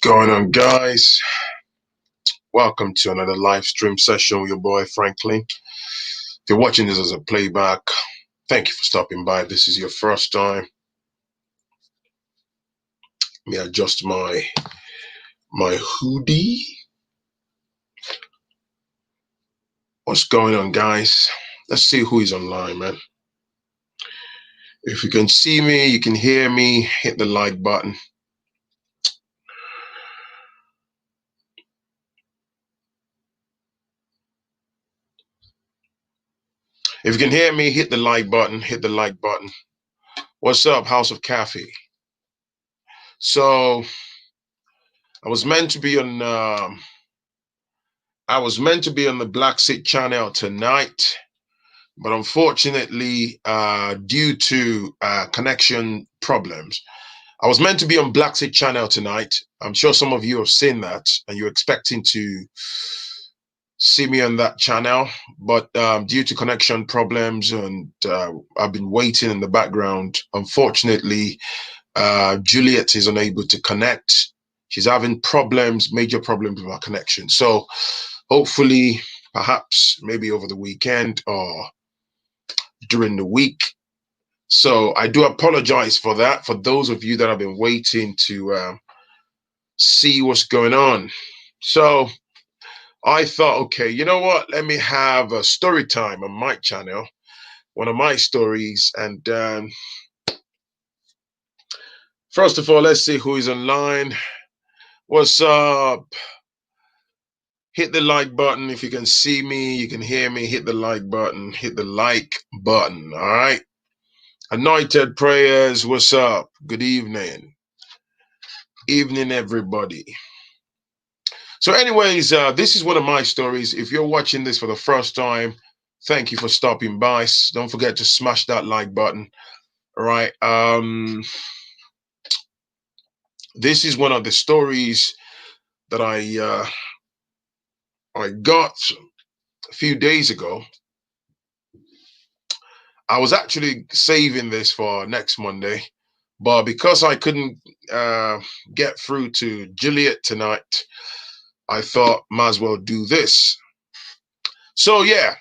Going on, guys? Welcome to another live stream session with your boy Phrankleen. If you're watching this as a playback, thank you for stopping by. If this is your first time, let me adjust my hoodie. What's going on, guys? Let's see who is online, man. If you can see me, you can hear me, hit the like button. If you can hear me, hit the like button, hit the like button. What's up, House of Cafe? So I was meant to be on the Black Seed channel tonight, but unfortunately, due to connection problems, I was meant to be on Black Seed channel tonight. I'm sure some of you have seen that, and you're expecting to see me on that channel, but due to connection problems, and I've been waiting in the background. Unfortunately, Juliet is unable to connect. She's having problems, major problems with our connection. So hopefully, perhaps maybe over the weekend or during the week. So I do apologize for that, for those of you that have been waiting to see what's going on. So I thought, okay, you know what? Let me have a story time on my channel, one of my stories. And first of all, let's see who is online. What's up? Hit the like button. If you can see me, you can hear me, hit the like button, hit the like button. All right. Anointed Prayers, what's up? Good evening. Evening, everybody. So anyways, this is one of my stories. If you're watching this for the first time, thank you for stopping by. Don't forget to smash that like button. All right. This is one of the stories that I got a few days ago. I was actually saving this for next Monday, but because I couldn't get through to Juliet tonight, I thought might as well do this. So yeah,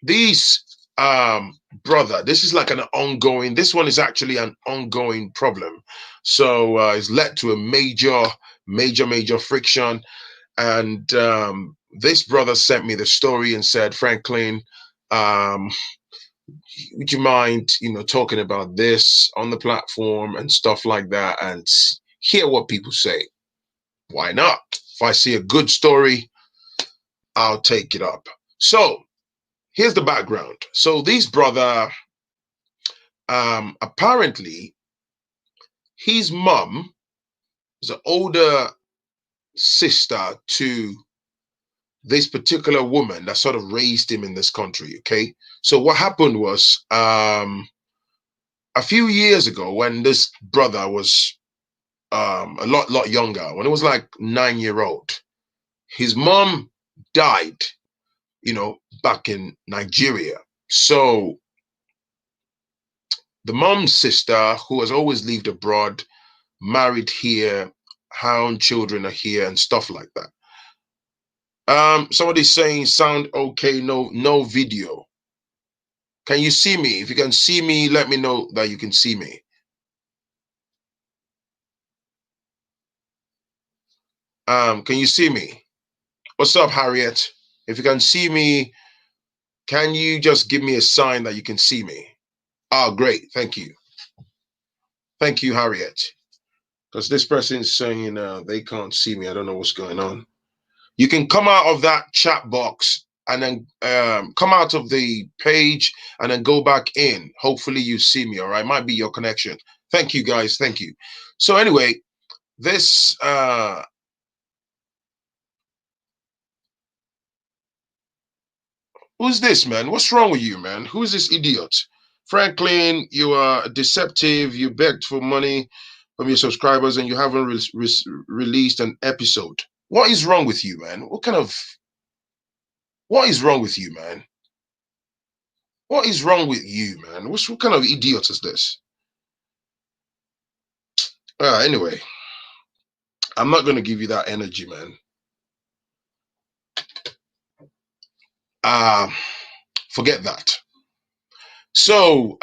these brother, this is like an ongoing, this one is actually an ongoing problem. So it's led to a major friction. And this brother sent me the story and said, Phrankleen, would you mind, talking about this on the platform and stuff like that, and hear what people say? Why not? If I see a good story, I'll take it up. So here's the background. So this brother, apparently, his mom is an older sister to this particular woman that sort of raised him in this country. Okay. So what happened was, a few years ago, when this brother was a lot younger, when he was like 9 year old, his mom died, back in Nigeria. So the mom's sister, who has always lived abroad, married here, her own children are here, and stuff like that. Somebody's saying sound okay, no video. Can you see me? If you can see me, let me know that you can see me. Can you see me? What's up, Harriet? If you can see me, can you just give me a sign that you can see me? Oh, great. Thank you. Thank you, Harriet. Because this person is saying they can't see me. I don't know what's going on. You can come out of that chat box and then come out of the page and then go back in. Hopefully you see me, all right? Might be your connection. Thank you, guys. Thank you. So anyway, this who's this, man? What's wrong with you, man? Who's this idiot? Phrankleen, you are deceptive. You begged for money from your subscribers and you haven't released an episode. What is wrong with you, man? What is wrong with you, man? What is wrong with you, man? What kind of idiot is this? Anyway, I'm not going to give you that energy, man. Uh, Forget that. So,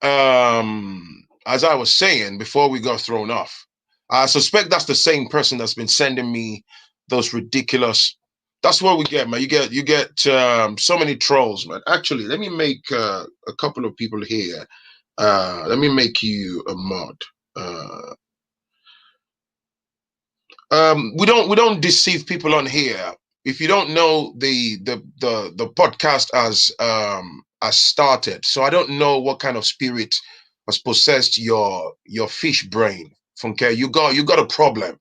as I was saying before we got thrown off, I suspect that's the same person that's been sending me those ridiculous. That's what we get, man. You get so many trolls, man. Actually, let me make a couple of people here. Let me make you a mod. Uh, we don't deceive people on here. If you don't know, the podcast has started, so I don't know what kind of spirit has possessed your fish brain. Okay, you got a problem.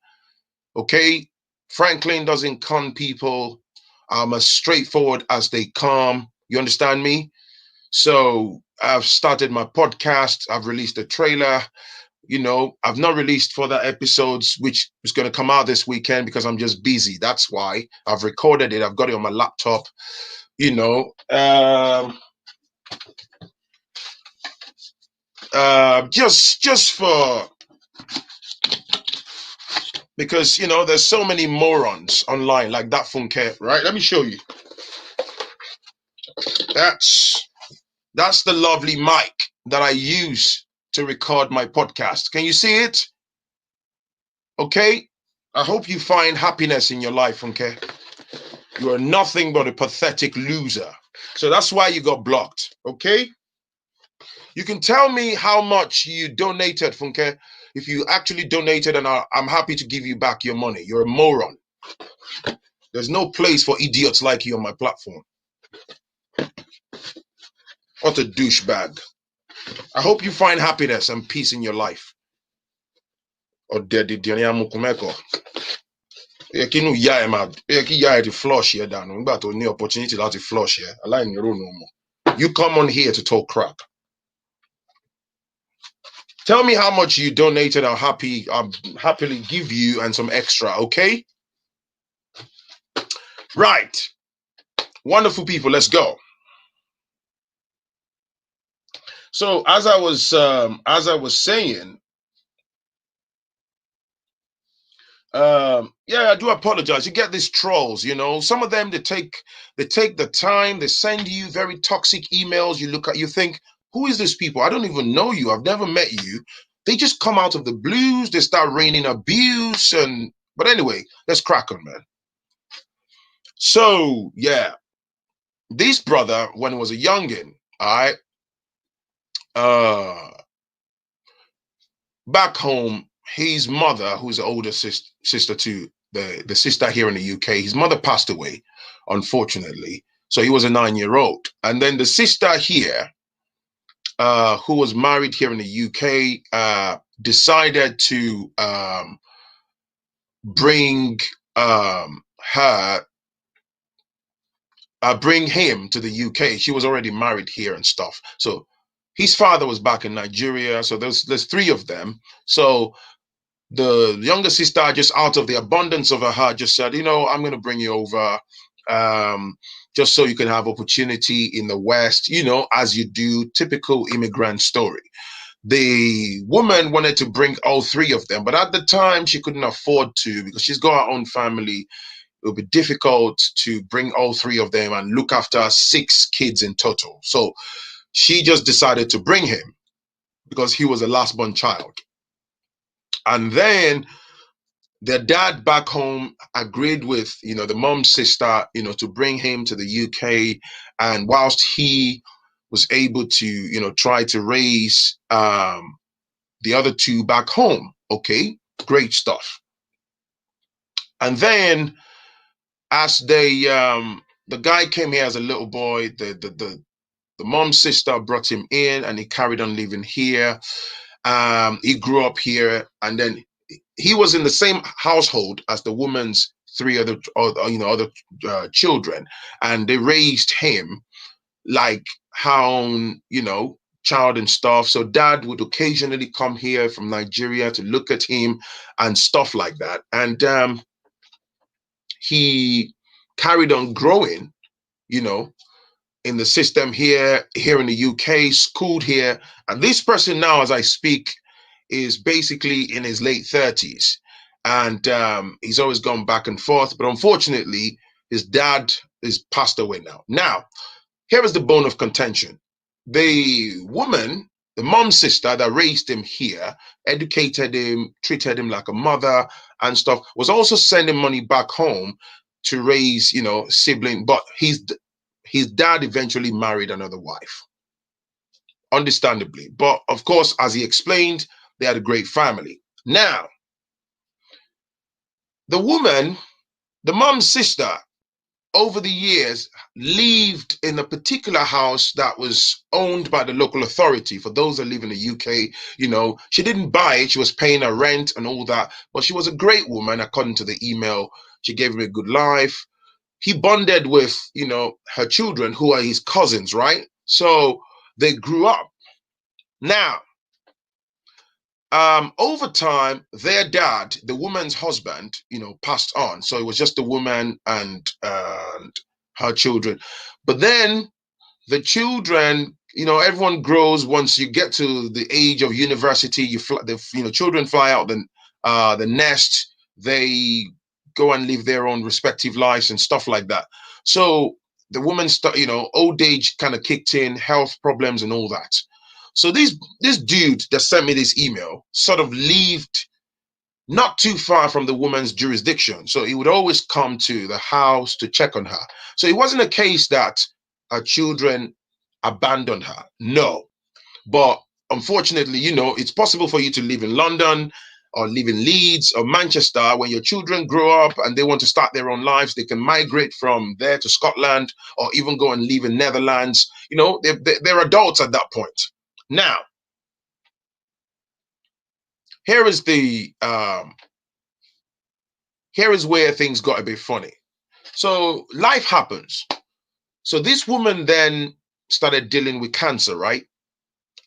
Okay, Phrankleen doesn't con people. I'm as straightforward as they come. You understand me? So I've started my podcast. I've released a trailer. I've not released further episodes, which is going to come out this weekend because I'm just busy. That's why I've recorded it. I've got it on my laptop. You know, just for because there's so many morons online like that Funke, right? Let me show you. That's that's the lovely mic that I use to record my podcast. Can you see it? Okay. I hope you find happiness in your life, Funke. You are nothing but a pathetic loser. So that's why you got blocked. Okay? You can tell me how much you donated, Funke. If you actually donated, and I'm happy to give you back your money. You're a moron. There's no place for idiots like you on my platform. What a douchebag. I hope you find happiness and peace in your life. Or dead Kumeko. Kinu ya ma ki ya to flush here down. Ngba to ní opportunity láti flush here. Align your own no more. You come on here to talk crap. Tell me how much you donated. I'll happily give you and some extra, okay? Right. Wonderful people, let's go. So as I was saying, yeah, I do apologize. You get these trolls, some of them they take the time, they send you very toxic emails. You look at, you think, who is these people? I don't even know you. I've never met you. They just come out of the blues, they start raining abuse, but anyway, let's crack on, man. So yeah, this brother, when he was a youngin, all right, back home, his mother, who's the older sister to the sister here in the UK, his mother passed away, unfortunately. So he was a 9-year-old. And then the sister here, who was married here in the UK, decided to bring her, bring him to the UK. She was already married here and stuff. So his father was back in Nigeria. So there's 3 of them. So the younger sister, just out of the abundance of her heart, just said, I'm going to bring you over, just so you can have opportunity in the West, as you do, typical immigrant story. The woman wanted to bring all 3 of them, but at the time she couldn't afford to because she's got her own family. It would be difficult to bring all 3 of them and look after 6 kids in total. So she just decided to bring him because he was a last born child. And then their dad back home agreed with, the mom's sister, to bring him to the UK. And whilst he was able to, try to raise the other 2 back home. Okay, great stuff. And then as the guy came here as a little boy, the mom's sister brought him in and he carried on living here. He grew up here, and then he was in the same household as the woman's 3 other children, and they raised him like how child and stuff. So dad would occasionally come here from Nigeria to look at him and stuff like that, and he carried on growing, in the system here in the UK, schooled here. And this person now, as I speak, is basically in his late 30s. and he's always gone back and forth. But unfortunately, his dad is passed away now. Now, here is the bone of contention. The woman, the mom's sister that raised him here, educated him, treated him like a mother and stuff, was also sending money back home to raise, sibling. But his dad eventually married another wife, understandably. But of course, as he explained, they had a great family. Now, the woman, the mom's sister, over the years lived in a particular house that was owned by the local authority. For those that live in the UK, she didn't buy it. She was paying her rent and all that. But she was a great woman, according to the email. She gave him a good life. He bonded with, her children, who are his cousins, right? So they grew up. Now, over time, their dad, the woman's husband, passed on. So it was just the woman and her children. But then the children, everyone grows. Once you get to the age of university, children fly out the nest. They go and live their own respective lives and stuff like that. So the woman, old age kind of kicked in, health problems and all that. So this dude that sent me this email sort of lived not too far from the woman's jurisdiction. So he would always come to the house to check on her. So it wasn't a case that her children abandoned her. No. But unfortunately, it's possible for you to live in London or live in Leeds or Manchester. When your children grow up and they want to start their own lives, they can migrate from there to Scotland or even go and live in Netherlands. They're adults at that point. Now, here is where things got a bit funny. So life happens. So this woman then started dealing with cancer, right?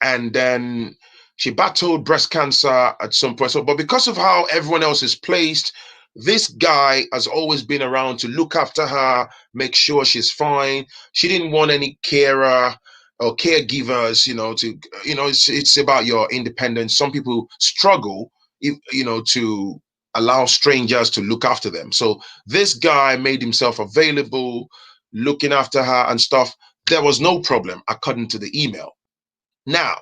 And then she battled breast cancer at some point. So, but because of how everyone else is placed, this guy has always been around to look after her, make sure she's fine. She didn't want any carer or caregivers, it's about your independence. Some people struggle, to allow strangers to look after them. So this guy made himself available, looking after her and stuff. There was no problem, according to the email. Now,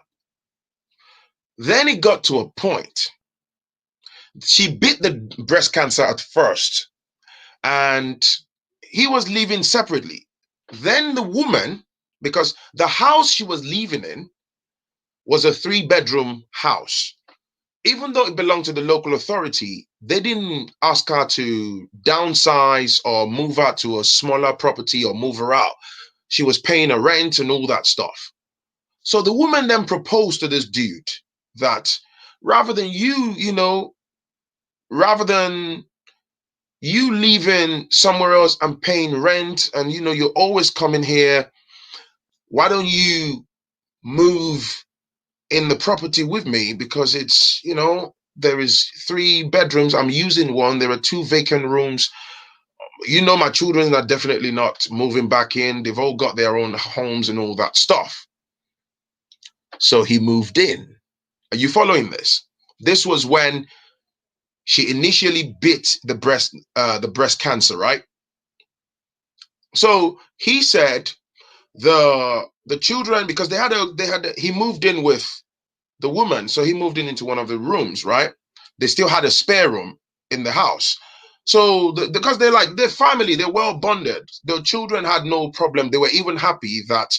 then it got to a point. She beat the breast cancer at first, and he was living separately. Then the woman, because the house she was living in was a 3-bedroom house. Even though it belonged to the local authority, they didn't ask her to downsize or move out to a smaller property or move her out. She was paying a rent and all that stuff. So the woman then proposed to this dude that rather than you leaving somewhere else and paying rent and you're always coming here, why don't you move in the property with me? Because it's, there is 3 bedrooms. I'm using one. There are 2 vacant rooms. My children are definitely not moving back in. They've all got their own homes and all that stuff. So he moved in. Are you following this? This was when she initially beat the breast cancer, right? So he said the children, because he moved in with the woman, so he moved into one of the rooms, right? They still had a spare room in the house. So because they're family, they're well bonded. The children had no problem. They were even happy that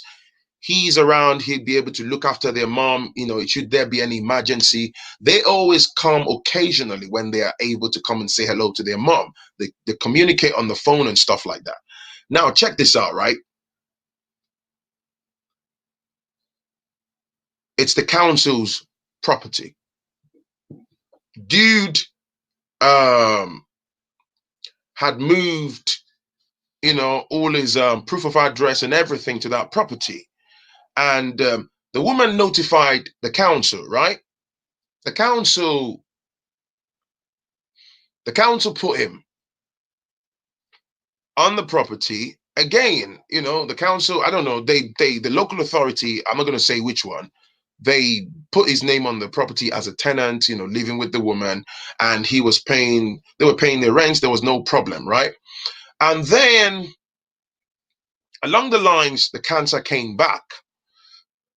he's around, he'd be able to look after their mom, should there be any emergency. They always come occasionally when they are able to come and say hello to their mom. They communicate on the phone and stuff like that. Now, check this out, right? It's the council's property. Dude had moved, all his proof of address and everything to that property. And the woman notified the council, right? The council put him on the property. Again, the council, I don't know, the local authority, I'm not going to say which one, they put his name on the property as a tenant, you know, living with the woman, and they were paying their rents. There was no problem, right? And then along the lines, the cancer came back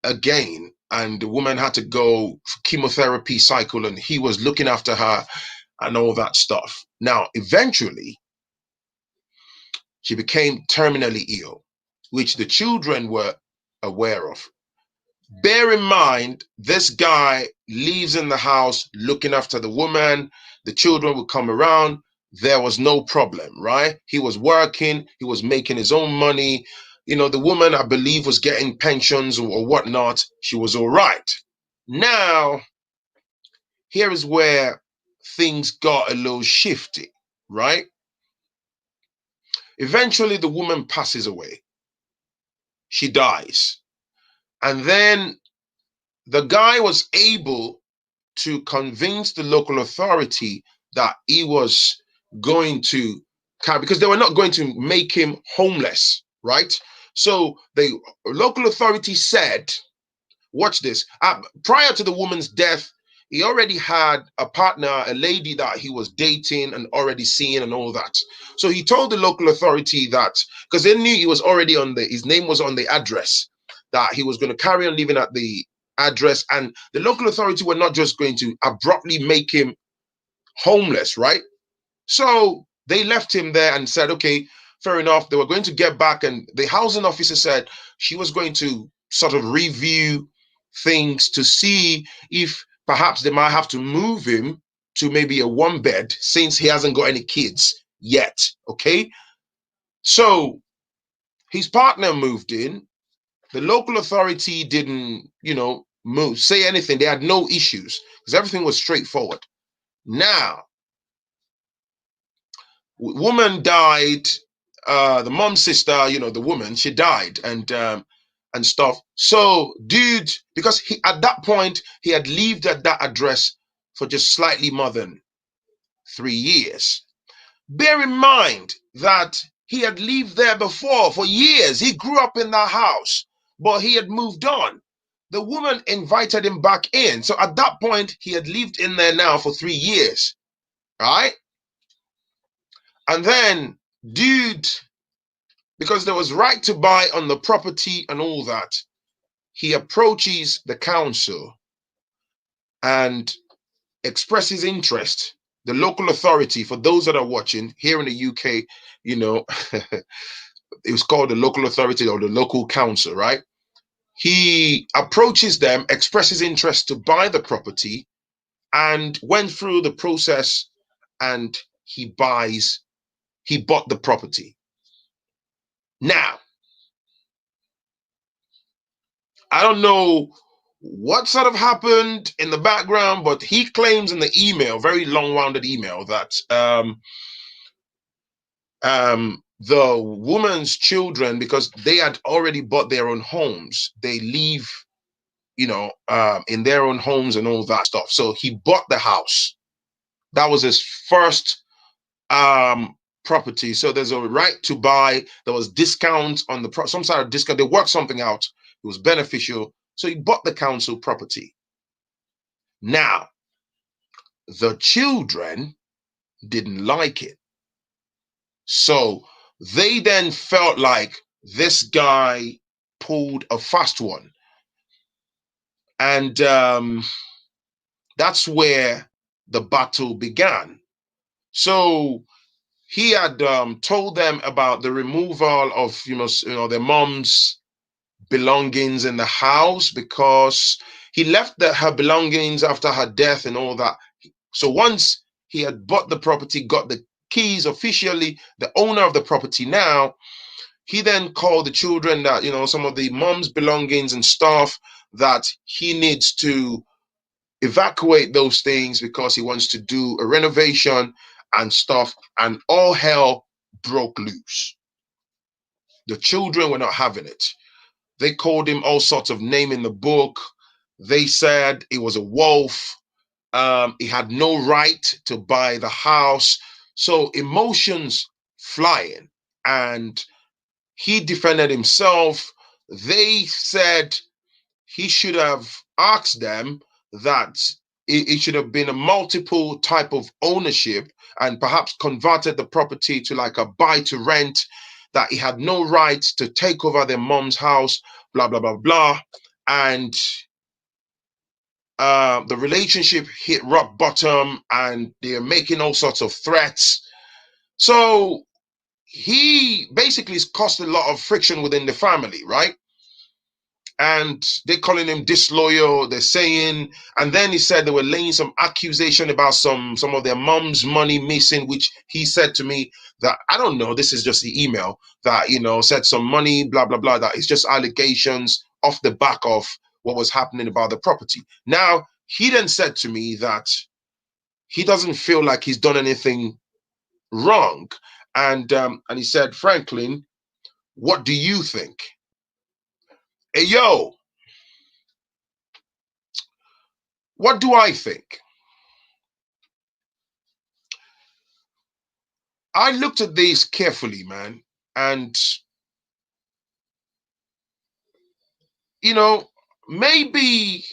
again, and the woman had to go for chemotherapy cycle, and he was looking after her and all that stuff. Now, eventually, she became terminally ill, which the children were aware of. Bear in mind, this guy lives in the house looking after the woman. The children would come around. There was no problem, right? He was working, he was making his own money. You know, the woman, I believe, was getting pensions or whatnot. She was all right. Now, here is where things got a little shifty, right? Eventually, the woman passes away. She dies. And then the guy was able to convince the local authority that he was going to carry, because they were not going to make him homeless, right? So the local authority said, watch this, prior to the woman's death, he already had a partner, a lady that he was dating and already seeing and all that. So he told the local authority that, because they knew he was already his name was on the address, that he was going to carry on living at the address, and the local authority were not just going to abruptly make him homeless, right? So they left him there and said, okay, fair enough. They were going to get back, and the housing officer said she was going to sort of review things to see if perhaps they might have to move him to maybe a one bed since he hasn't got any kids yet. Okay. So his partner moved in. The local authority didn't, say anything. They had no issues because everything was straightforward. Now, woman died. The mom's sister, the woman, she died, and stuff. So, dude, because at that point he had lived at that address for just slightly more than 3 years. Bear in mind that he had lived there before for years. He grew up in that house, but he had moved on. The woman invited him back in. So at that point, he had lived in there now for 3 years, right? And then, dude, because there was right to buy on the property and all that, he approaches the council and expresses interest. The local authority, for those that are watching here in the UK, it was called the local authority or the local council, right? He approaches them, expresses interest to buy the property, and went through the process, and he bought the property. Now, I don't know what sort of happened in the background, but he claims in the email, very long-winded email, that the woman's children, because they had already bought their own homes, they live, in their own homes and all that stuff. So he bought the house. That was his first property. So there's a right to buy. There was discount on some sort of discount. They worked something out. It was beneficial. So he bought the council property. Now, the children didn't like it. So they then felt like this guy pulled a fast one. And that's where the battle began. So he had told them about the removal of, their mom's belongings in the house, because he left her belongings after her death and all that. So once he had bought the property, got the keys officially, the owner of the property now, he then called the children that, some of the mom's belongings and stuff, that he needs to evacuate those things because he wants to do a renovation and stuff, and all hell broke loose. The children were not having it. They called him all sorts of names in the book. They said he was a wolf. He had no right to buy the house. So emotions flying, and he defended himself. They said he should have asked them that it should have been a multiple type of ownership, and perhaps converted the property to like a buy to rent, that he had no right to take over their mom's house, blah, blah, blah, blah. And the relationship hit rock bottom and they're making all sorts of threats. So he basically has caused a lot of friction within the family, right? And they're calling him disloyal, they're saying, and then he said they were laying some accusation about some of their mom's money missing, which he said to me that, I don't know, this is just the email that, said some money, blah, blah, blah, that it's just allegations off the back of what was happening about the property. Now, he then said to me that he doesn't feel like he's done anything wrong. And he said, Phrankleen, what do you think? Hey, yo, what do I think? I looked at this carefully, man, and maybe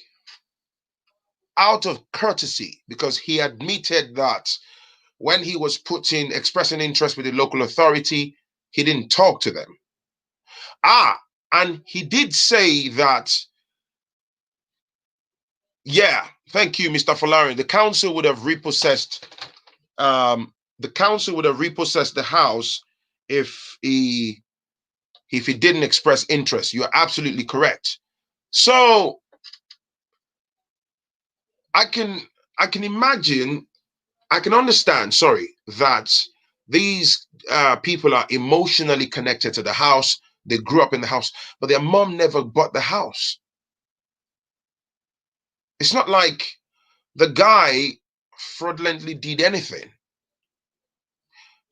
out of courtesy, because he admitted that when he was expressing interest with the local authority, he didn't talk to them. And he did say that, yeah, thank you, Mr. Falarian. The council would have repossessed the house if he didn't express interest. You're absolutely correct. So I can imagine, I can understand, sorry, that these people are emotionally connected to the house. They grew up in the house, but their mom never bought the house. It's not like the guy fraudulently did anything.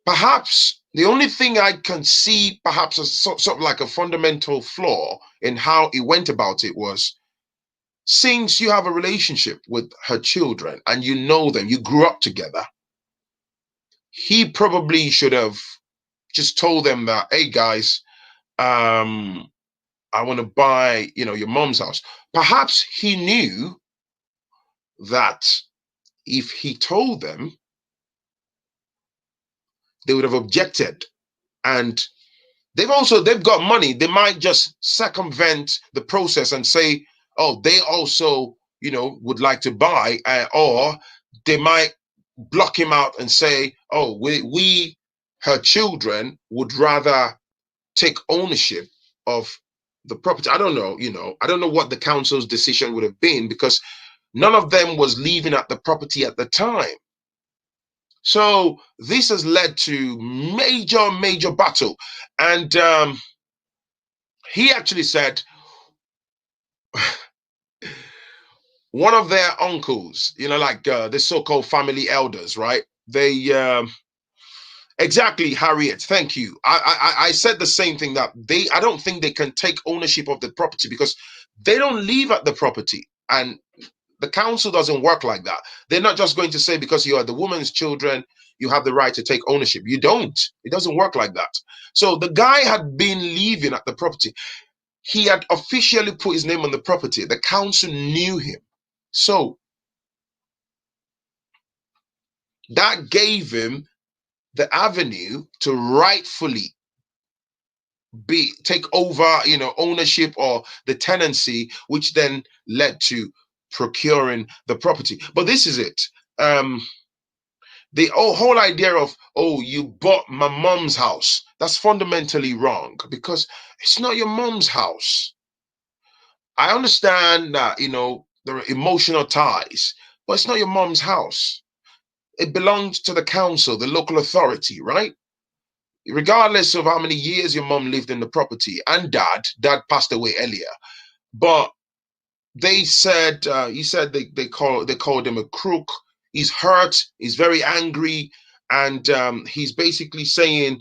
Perhaps the only thing I can see, perhaps as sort of like a fundamental flaw in how he went about it, was, since you have a relationship with her children and you know them, you grew up together, he probably should have just told them that, hey guys, I want to buy, your mom's house. Perhaps he knew that if he told them, they would have objected. And they've got money. They might just circumvent the process and say, oh, they also, would like to buy, or they might block him out and say, oh, we her children would rather take ownership of the property. I don't know, I don't know what the council's decision would have been, because none of them was living at the property at the time. So this has led to major battle. And he actually said one of their uncles, like the so-called family elders, right? They exactly, Harriet, thank you. I said the same thing, that I don't think they can take ownership of the property because they don't live at the property. And the council doesn't work like that. They're not just going to say, because you are the woman's children, you have the right to take ownership. You don't. It doesn't work like that. So the guy had been living at the property. He had officially put his name on the property. The council knew him. So that gave him the avenue to rightfully take over, ownership or the tenancy, which then led to procuring the property. But this is it. The whole idea of, oh, you bought my mom's house, that's fundamentally wrong, because it's not your mom's house. I understand that, there are emotional ties, but it's not your mom's house. It belongs to the council, the local authority, right? Regardless of how many years your mom lived in the property, and dad passed away earlier. But they said, he said they called him a crook. He's hurt, he's very angry, and he's basically saying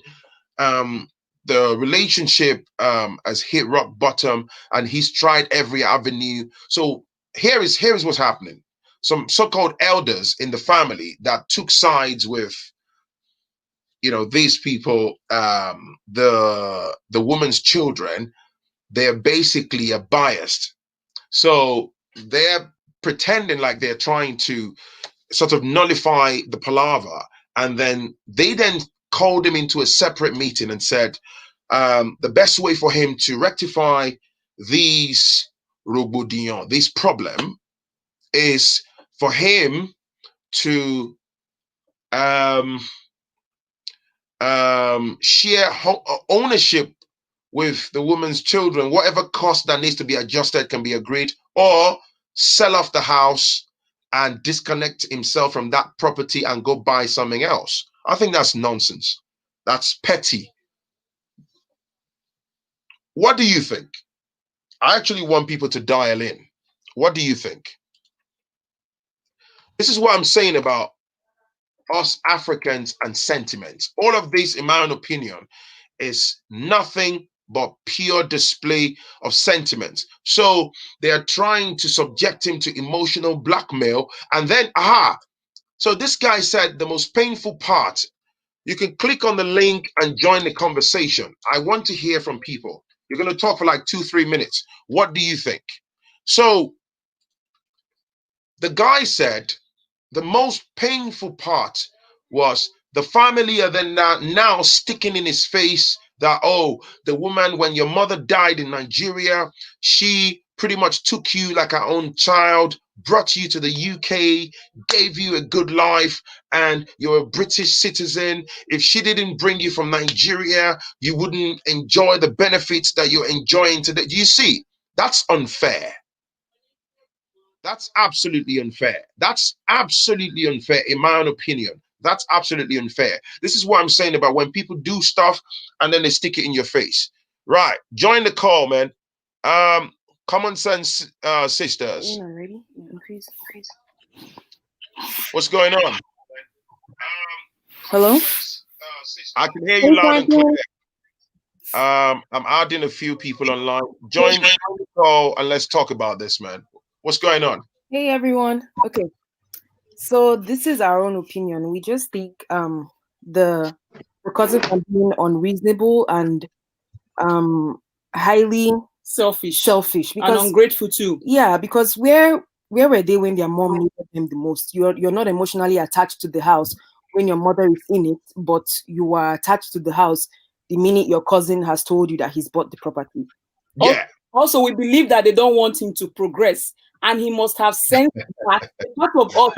the relationship has hit rock bottom, and he's tried every avenue. So here is what's happening. Some so-called elders in the family that took sides with, these people, the woman's children, they're basically biased. So they're pretending like they're trying to sort of nullify the palaver, and then they then called him into a separate meeting and said the best way for him to rectify these robodion, this problem, is for him to um, share ownership with the woman's children. Whatever cost that needs to be adjusted can be agreed, or sell off the house and disconnect himself from that property and go buy something else. I think that's nonsense. That's petty. What do you think? I actually want people to dial in. What do you think? This is what I'm saying about us Africans and sentiments. All of this, in my own opinion, is nothing but pure display of sentiments. So they are trying to subject him to emotional blackmail. And then, so this guy said the most painful part. You can click on the link and join the conversation. I want to hear from people. You're going to talk for like 2-3 minutes. What do you think? So the guy said the most painful part was the family are then now sticking in his face that, oh, the woman, when your mother died in Nigeria, she pretty much took you like her own child, brought you to the UK, gave you a good life, and you're a British citizen. If she didn't bring you from Nigeria, you wouldn't enjoy the benefits that you're enjoying today. You see, that's unfair. That's absolutely unfair. That's absolutely unfair, in my own opinion. That's absolutely unfair. This is what I'm saying about when people do stuff and then they stick it in your face. Right. Join the call, man. Common sense sisters. Already? Increase. What's going on? Hello? I can hear you loud and clear. I'm adding a few people online. Join the call and let's talk about this, man. What's going on? Hey everyone. Okay. So this is our own opinion. We just think the cousins are being unreasonable and highly selfish because, and ungrateful too. Yeah, because where were they when their mom needed them the most? You're not emotionally attached to the house when your mother is in it, but you are attached to the house the minute your cousin has told you that he's bought the property. Yeah. Also, we believe that they don't want him to progress, and he must have sensed that part of us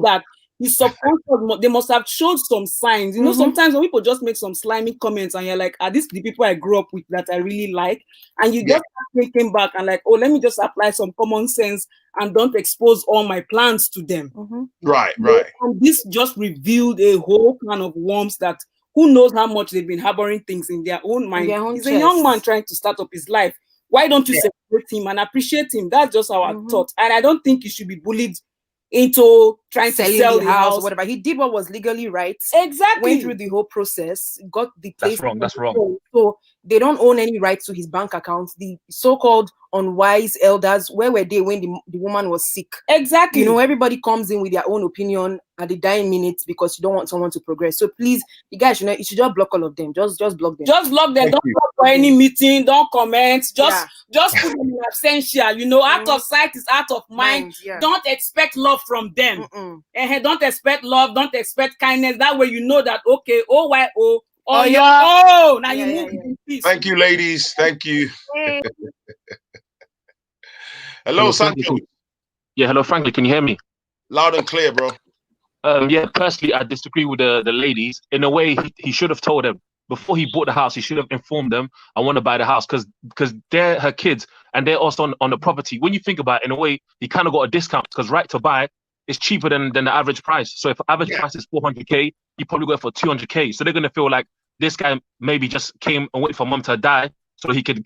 that he's supposed. They must have showed some signs. You know, sometimes when people just make some slimy comments, and you're like, "Are these the people I grew up with that I really like?" And you just came back and like, "Oh, let me just apply some common sense and don't expose all my plans to them." Right. And this just revealed a whole kind of worms that who knows how much they've been harboring things in their own mind. He's a young man trying to start up his life. Why don't you celebrate him and appreciate him? That's just our thought. And I don't think you should be bullied into trying to sell the house or whatever. He did what was legally right. Exactly. Went through the whole process, got the place. That's wrong. So they don't own any rights to his bank account. The so-called unwise elders, where were they when the woman was sick? Exactly. You know, everybody comes in with their own opinion at the dying minutes because you don't want someone to progress. So please, you guys, you should just block all of them. Just block them. Just block them. Don't block for any meeting. Don't comment. Just put them in absentia. Out of sight is out of mind. Don't expect love from them. Don't expect love. Don't expect kindness. That way you know that okay, OYO. Now you move in peace. Thank you, ladies. Thank you. Hello, Sancho. Yeah, hello, Phrankleen. Can you hear me? Loud and clear, bro. Yeah, personally, I disagree with the ladies. In a way, he should have told them before he bought the house. He should have informed them, I want to buy the house because they're her kids and they're also on the property. When you think about it, in a way, he kind of got a discount because right to buy is cheaper than the average price. So if average price is 400K, you probably go for 200K. So they're going to feel like this guy maybe just came and waited for mom to die so he could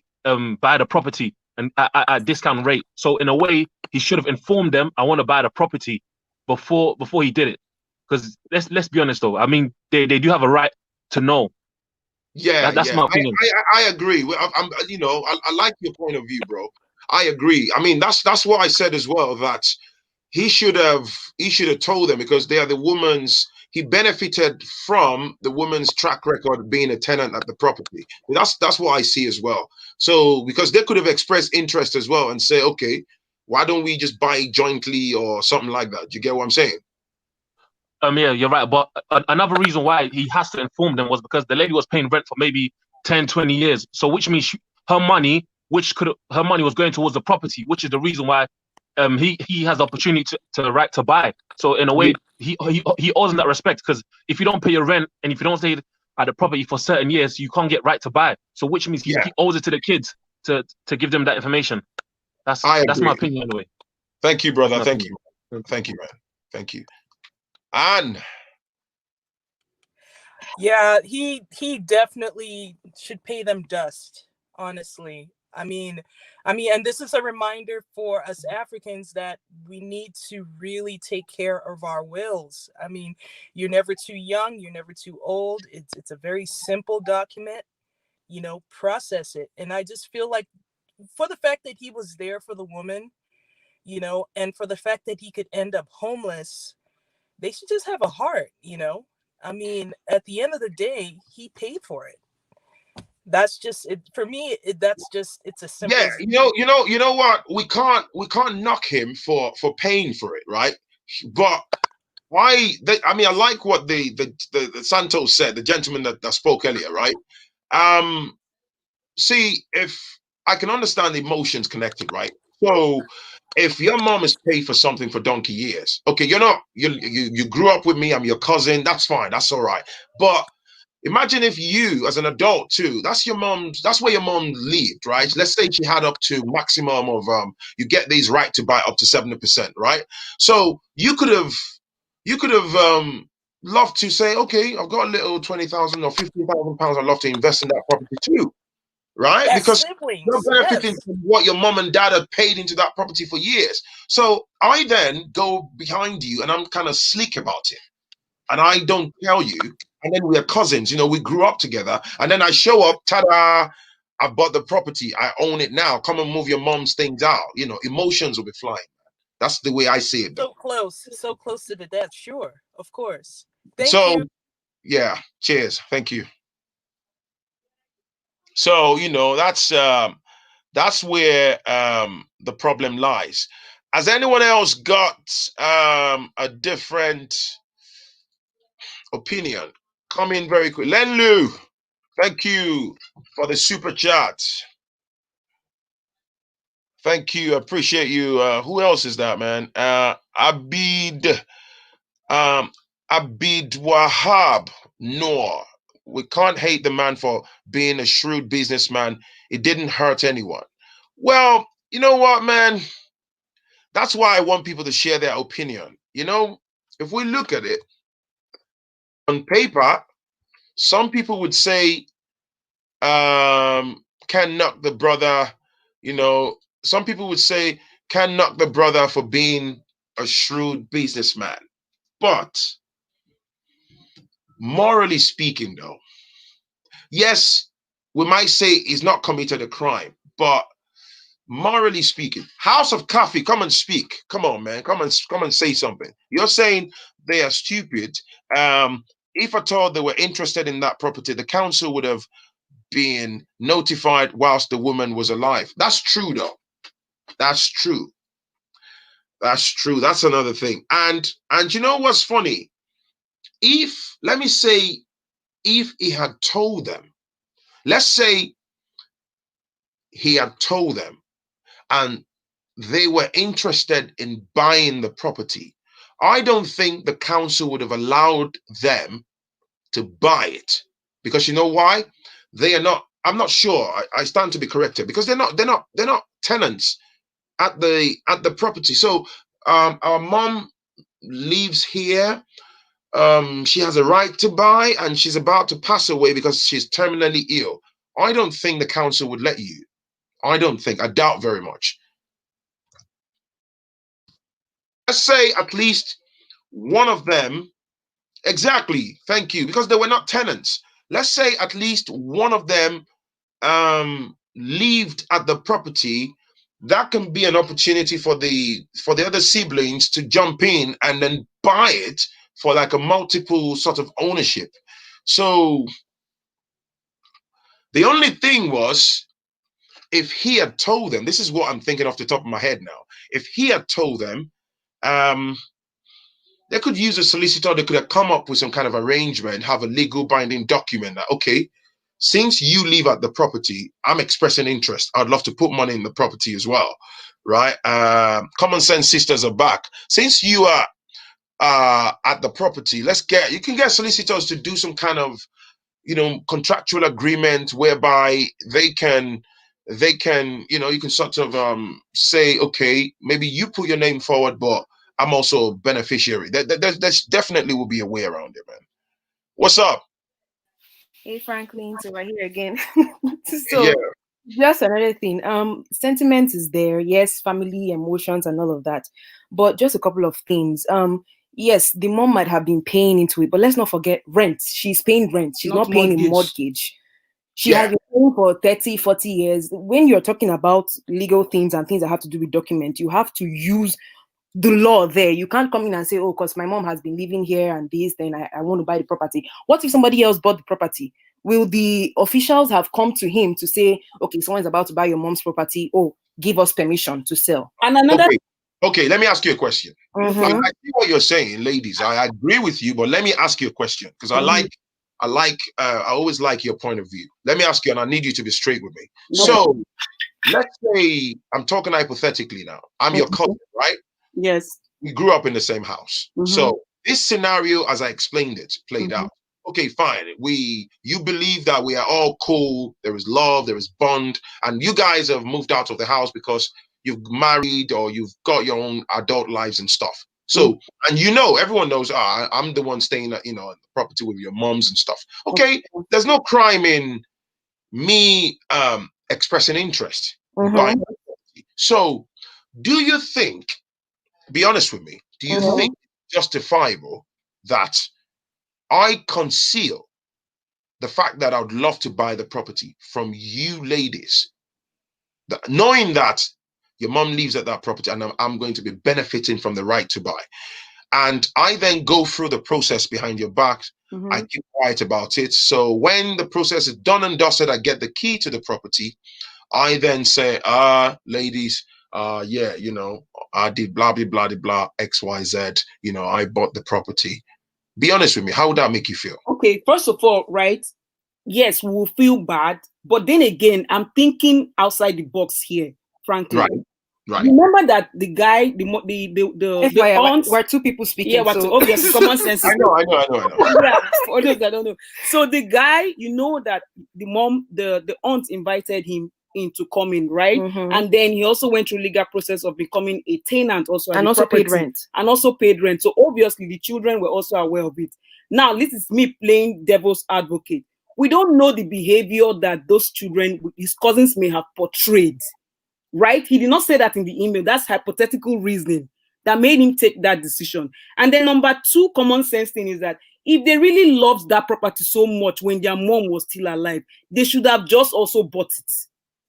buy the property and at a discount rate. So in a way, he should have informed them, I want to buy the property before he did it. Because let's be honest though, I mean they do have a right to know. Yeah, that's my opinion. I agree. I like your point of view, bro. I agree. I mean that's what I said as well, that he should have told them because they are the woman's he benefited from the woman's track record being a tenant at the property. That's what I see as well. So because they could have expressed interest as well and say, okay, why don't we just buy jointly or something like that? Do you get what I'm saying? Yeah, you're right. But another reason why he has to inform them was because the lady was paying rent for maybe 10, 20 years. So which means her money, her money was going towards the property, which is the reason why he has the opportunity to right to buy. So in a way, he owes them that respect, because if you don't pay your rent and if you don't stay at the property for certain years, you can't get right to buy. So which means he owes it to the kids to give them that information. That's my opinion anyway. Thank you, brother. Thank you. Thank you, man. Thank you. And yeah, he definitely should pay them dust, honestly. I mean, and this is a reminder for us Africans that we need to really take care of our wills. I mean, you're never too young, you're never too old. It's a very simple document, you know, process it. And I just feel like for the fact that he was there for the woman, you know, and for the fact that he could end up homeless, they should just have a heart, you know. I mean, at the end of the day, he paid for it. That's just it for me. That's just, it's a simple. Yeah, you know what? We can't knock him for paying for it, right? But why? I mean, I like what the Santos said, the gentleman that spoke earlier, right? See, if I can understand the emotions connected, right? So if your mom has paid for something for donkey years, okay, you grew up with me, I'm your cousin, that's fine, that's all right. But imagine if you, as an adult too, that's where your mom lived, right? Let's say she had up to maximum of you get these right to buy up to 70%, right? So you could have loved to say, okay, I've got a little 20,000 or 15,000 pounds, I'd love to invest in that property too. Right? Yes, because siblings, you're benefiting from what your mom and dad have paid into that property for years. So I then go behind you and I'm kind of sleek about it. And I don't tell you. And then we're cousins, you know, we grew up together. And then I show up, ta-da, I bought the property. I own it now. Come and move your mom's things out. You know, emotions will be flying. That's the way I see it, though. So close to the death. Sure, of course. Thank you. Yeah, cheers. Thank you. So, you know, that's where the problem lies. Has anyone else got a different opinion? Come in very quick. Lenlu, thank you for the super chat. Thank you. Appreciate you. Who else is that, man? Abid Wahab Noor. We can't hate the man for being a shrewd businessman. It didn't hurt anyone. Well, you know what, man? That's why I want people to share their opinion. You know, if we look at it on paper, some people would say, can knock the brother, you know, some people would say, can knock the brother for being a shrewd businessman. But morally speaking, though, yes, we might say he's not committed a crime, but morally speaking, House of Coffee, come and speak. Come on, man. Come and say something. You're saying they are stupid. If at all they were interested in that property, the council would have been notified whilst the woman was alive. That's true, though. That's true. That's true. That's another thing. And you know what's funny? Let me say, if he had told them, let's say he had told them and they were interested in buying the property, I don't think the council would have allowed them to buy it. Because you know why? They are not, I'm not sure, I stand to be corrected, because they're not tenants at the property. So our mom lives here. She has a right to buy, and she's about to pass away because she's terminally ill. I don't think the council would let you. I doubt very much. Let's say at least one of them, exactly, thank you, because they were not tenants. Let's say at least one of them lived at the property. That can be an opportunity for the other siblings to jump in and then buy it for like a multiple sort of ownership. So the only thing was, if he had told them, this is what I'm thinking off the top of my head now. If he had told them, they could use a solicitor, they could have come up with some kind of arrangement, have a legal binding document that, okay, since you live at the property, I'm expressing interest. I'd love to put money in the property as well, right? Common sense sisters are back. Since you are at the property, you can get solicitors to do some kind of, contractual agreement whereby they can, you can sort of say, okay, maybe you put your name forward, but I'm also a beneficiary. There's definitely will be a way around it, man. What's up? Hey, Phrankleen, so we're here again. So Yeah. just another thing. Sentiment is there, yes, family, emotions, and all of that. But just a couple of things. Yes, the mom might have been paying into it, but let's not forget rent. She's paying rent. She's not paying a mortgage. She has been paying for 30, 40 years. When you're talking about legal things and things that have to do with documents, you have to use the law there. You can't come in and say, oh, because my mom has been living here and this, then I want to buy the property. What if somebody else bought the property? Will the officials have come to him to say, okay, someone's about to buy your mom's property, oh, give us permission to sell? And another Okay, let me ask you a question. I see what you're saying, ladies. I agree with you, but let me ask you a question, because I always like your point of view. Let me ask you, and I need you to be straight with me. So let's say, I'm talking hypothetically now. I'm your cousin, right? Yes. We grew up in the same house. So this scenario, as I explained it, played out. Okay, fine. You believe that we are all cool. There is love, there is bond, and you guys have moved out of the house because you've married or you've got your own adult lives and stuff. So, and everyone knows, I'm the one staying at, the property with your moms and stuff. Okay, there's no crime in me expressing interest. Buying the property. So, do you think, be honest with me, do you think it's justifiable that I conceal the fact that I would love to buy the property from you ladies, knowing that your mom lives at that property and I'm going to be benefiting from the right to buy? And I then go through the process behind your back. I keep quiet about it. So when the process is done and dusted, I get the key to the property. I then say, ladies, I did blah, blah, blah, blah, X, Y, Z. I bought the property. Be honest with me. How would that make you feel? Okay, first of all, right? Yes, we will feel bad. But then again, I'm thinking outside the box here, frankly. Right. Remember that the guy, the aunt, we're two people speaking. Yeah, so obviously common sense. I know. Yeah, for those that don't know. So the guy, that the mom, the aunt invited him in to come in, right? And then he also went through legal process of becoming a tenant also, and also paid rent. So obviously the children were also aware of it. Now, this is me playing devil's advocate. We don't know the behavior that those children, his cousins, may have portrayed. Right? He did not say that in the email. That's hypothetical reasoning that made him take that decision. And then number two common sense thing is that if they really loved that property so much when their mom was still alive, they should have just also bought it.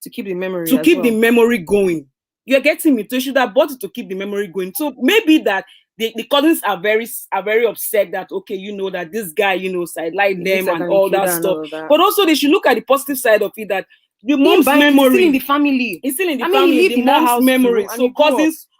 To keep the memory. The memory going. You're getting me? They should have bought it to keep the memory going. So maybe that the cousins are very upset that, okay, that this guy, sidelined them and all that stuff. But also they should look at the positive side of it, that the mom's memory is still in the family. It's still in the family. The mom's memory. So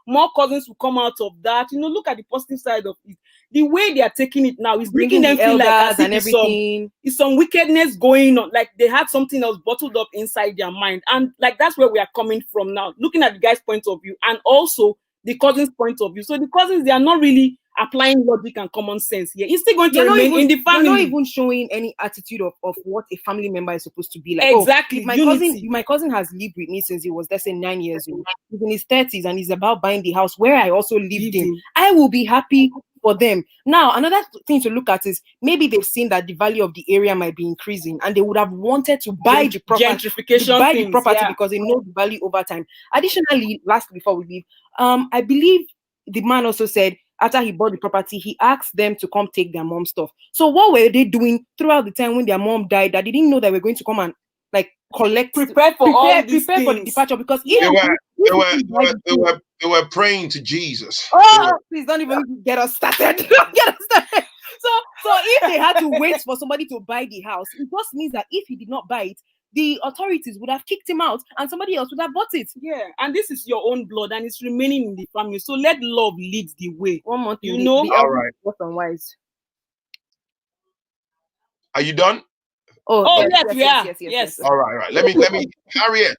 more cousins will come out of that. Look at the positive side of it. The way they are taking it now is making them feel like as if everything. It's some wickedness going on. Like they had something else bottled up inside their mind. And like that's where we are coming from now. Looking at the guy's point of view and also the cousin's point of view. So the cousins, they are not really applying logic and common sense here. He's still going to remain in the family. You're not even showing any attitude of what a family member is supposed to be like. Exactly. My cousin has lived with me since he was, let's say, 9 years old. He's in his 30s and he's about buying the house where I also lived in. I will be happy for them. Now, another thing to look at is maybe they've seen that the value of the area might be increasing and they would have wanted to buy the property, because they know the value over time. Additionally, lastly, before we leave, I believe the man also said after he bought the property, he asked them to come take their mom's stuff. So what were they doing throughout the time when their mom died that they didn't know that we're going to come and prepare for the departure? Because they They were praying to Jesus. Oh, please don't even get us started. Don't get us started. So if they had to wait for somebody to buy the house, it just means that if he did not buy it, the authorities would have kicked him out and somebody else would have bought it. Yeah, and this is your own blood and it's remaining in the family. So let love lead the way. 1 month, You know? the All right. wise. Are you done? Oh, yes. All right. Let me, Harriet.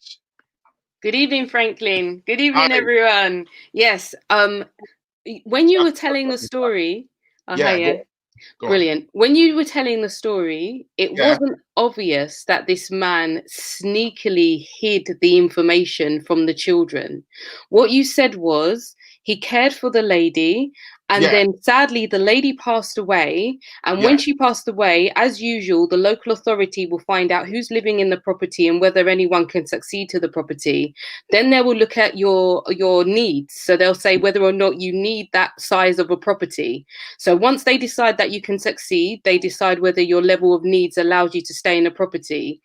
Good evening, Phrankleen. Good evening, Hi. everyone. Yes. When you were telling the story, Go brilliant. When you were telling the story, it wasn't obvious that this man sneakily hid the information from the children. What you said was he cared for the lady, and then sadly the lady passed away. And when she passed away, as usual, the local authority will find out who's living in the property and whether anyone can succeed to the property. Then they will look at your needs. So they'll say whether or not you need that size of a property. So once they decide that you can succeed, they decide whether your level of needs allows you to stay in a property.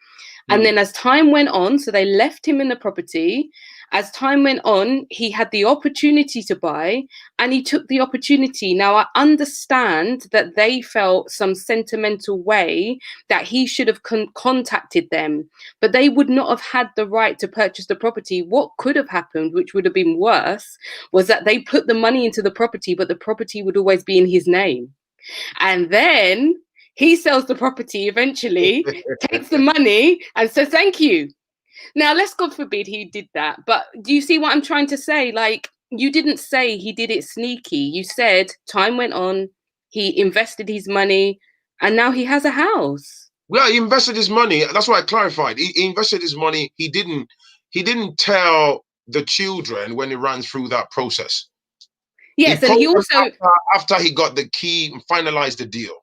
And then as time went on, so they left him in the property. As time went on, he had the opportunity to buy and he took the opportunity. Now, I understand that they felt some sentimental way that he should have contacted them, but they would not have had the right to purchase the property. What could have happened, which would have been worse, was that they put the money into the property, but the property would always be in his name. And then he sells the property eventually, takes the money and says, thank you. Now, let's God forbid he did that. But do you see what I'm trying to say? Like, you didn't say he did it sneaky. You said time went on, he invested his money, and now he has a house. Well, he invested his money. That's why I clarified. He invested his money. He didn't tell the children when he ran through that process. Yes, and he also after he got the key and finalized the deal.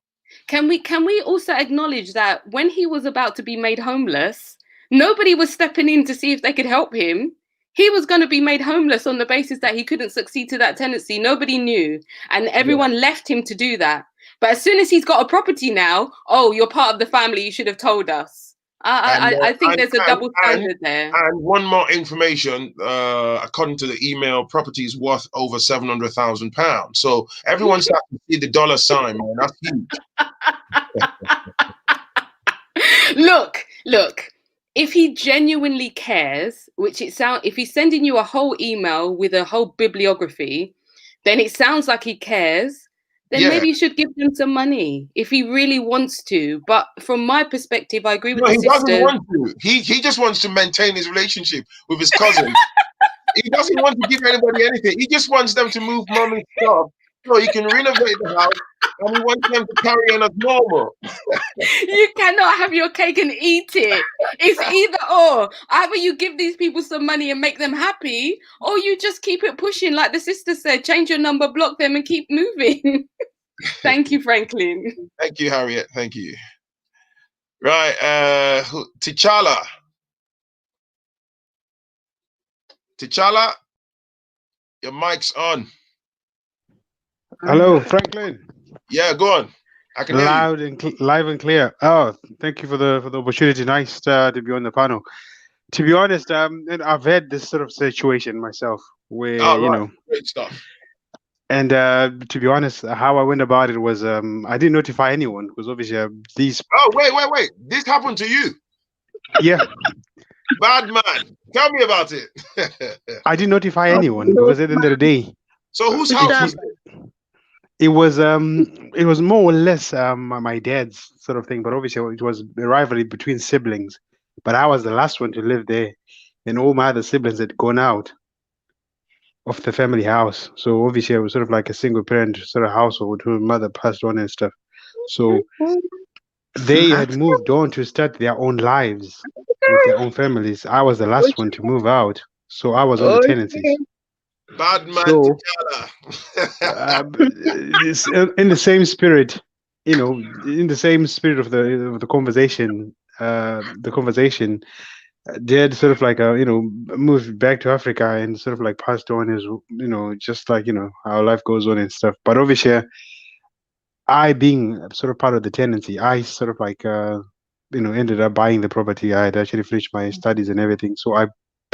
Can we also acknowledge that when he was about to be made homeless, nobody was stepping in to see if they could help him. He was going to be made homeless on the basis that he couldn't succeed to that tenancy. Nobody knew. And everyone left him to do that. But as soon as he's got a property now, oh, you're part of the family. You should have told us. I think there's a double standard there. And one more information, according to the email, property is worth over £700,000. So everyone starts to see the dollar sign, man. That's huge. Look. If he genuinely cares, if he's sending you a whole email with a whole bibliography, then it sounds like he cares. Then maybe you should give him some money if he really wants to. But from my perspective, I agree with the sister. He doesn't want to. He just wants to maintain his relationship with his cousin. He doesn't want to give anybody anything. He just wants them to move mommy's stuff so he can renovate the house, and he wants them to carry on as normal. You cannot have your cake and eat it. It's either or. Either you give these people some money and make them happy, or you just keep it pushing, like the sister said, change your number, block them, and keep moving. Thank you, Phrankleen. Thank you, Harriet. Thank you. Right, T'Challa. T'Challa, your mic's on. Hello, Phrankleen. Yeah, go on. I can loud and live and clear. Oh, thank you for the opportunity. Nice to be on the panel. To be honest, and I've had this sort of situation myself, where great stuff. And to be honest, how I went about it was I didn't notify anyone because obviously these. Oh wait! This happened to you? Yeah. Bad man. Tell me about it. I didn't notify anyone because at the end of the day. So whose house? It was more or less my dad's sort of thing, but obviously it was a rivalry between siblings. But I was the last one to live there, and all my other siblings had gone out of the family house. So obviously I was sort of like a single parent sort of household whose mother passed on and stuff. So they had moved on to start their own lives with their own families. I was the last one to move out, so I was on the tenancies. Bad man. So, in the same spirit, in the same spirit of the conversation, Dad sort of like moved back to Africa and sort of like passed on his just like how life goes on and stuff. But obviously, I being sort of part of the tenancy, I sort of like ended up buying the property. I had actually finished my studies and everything, so I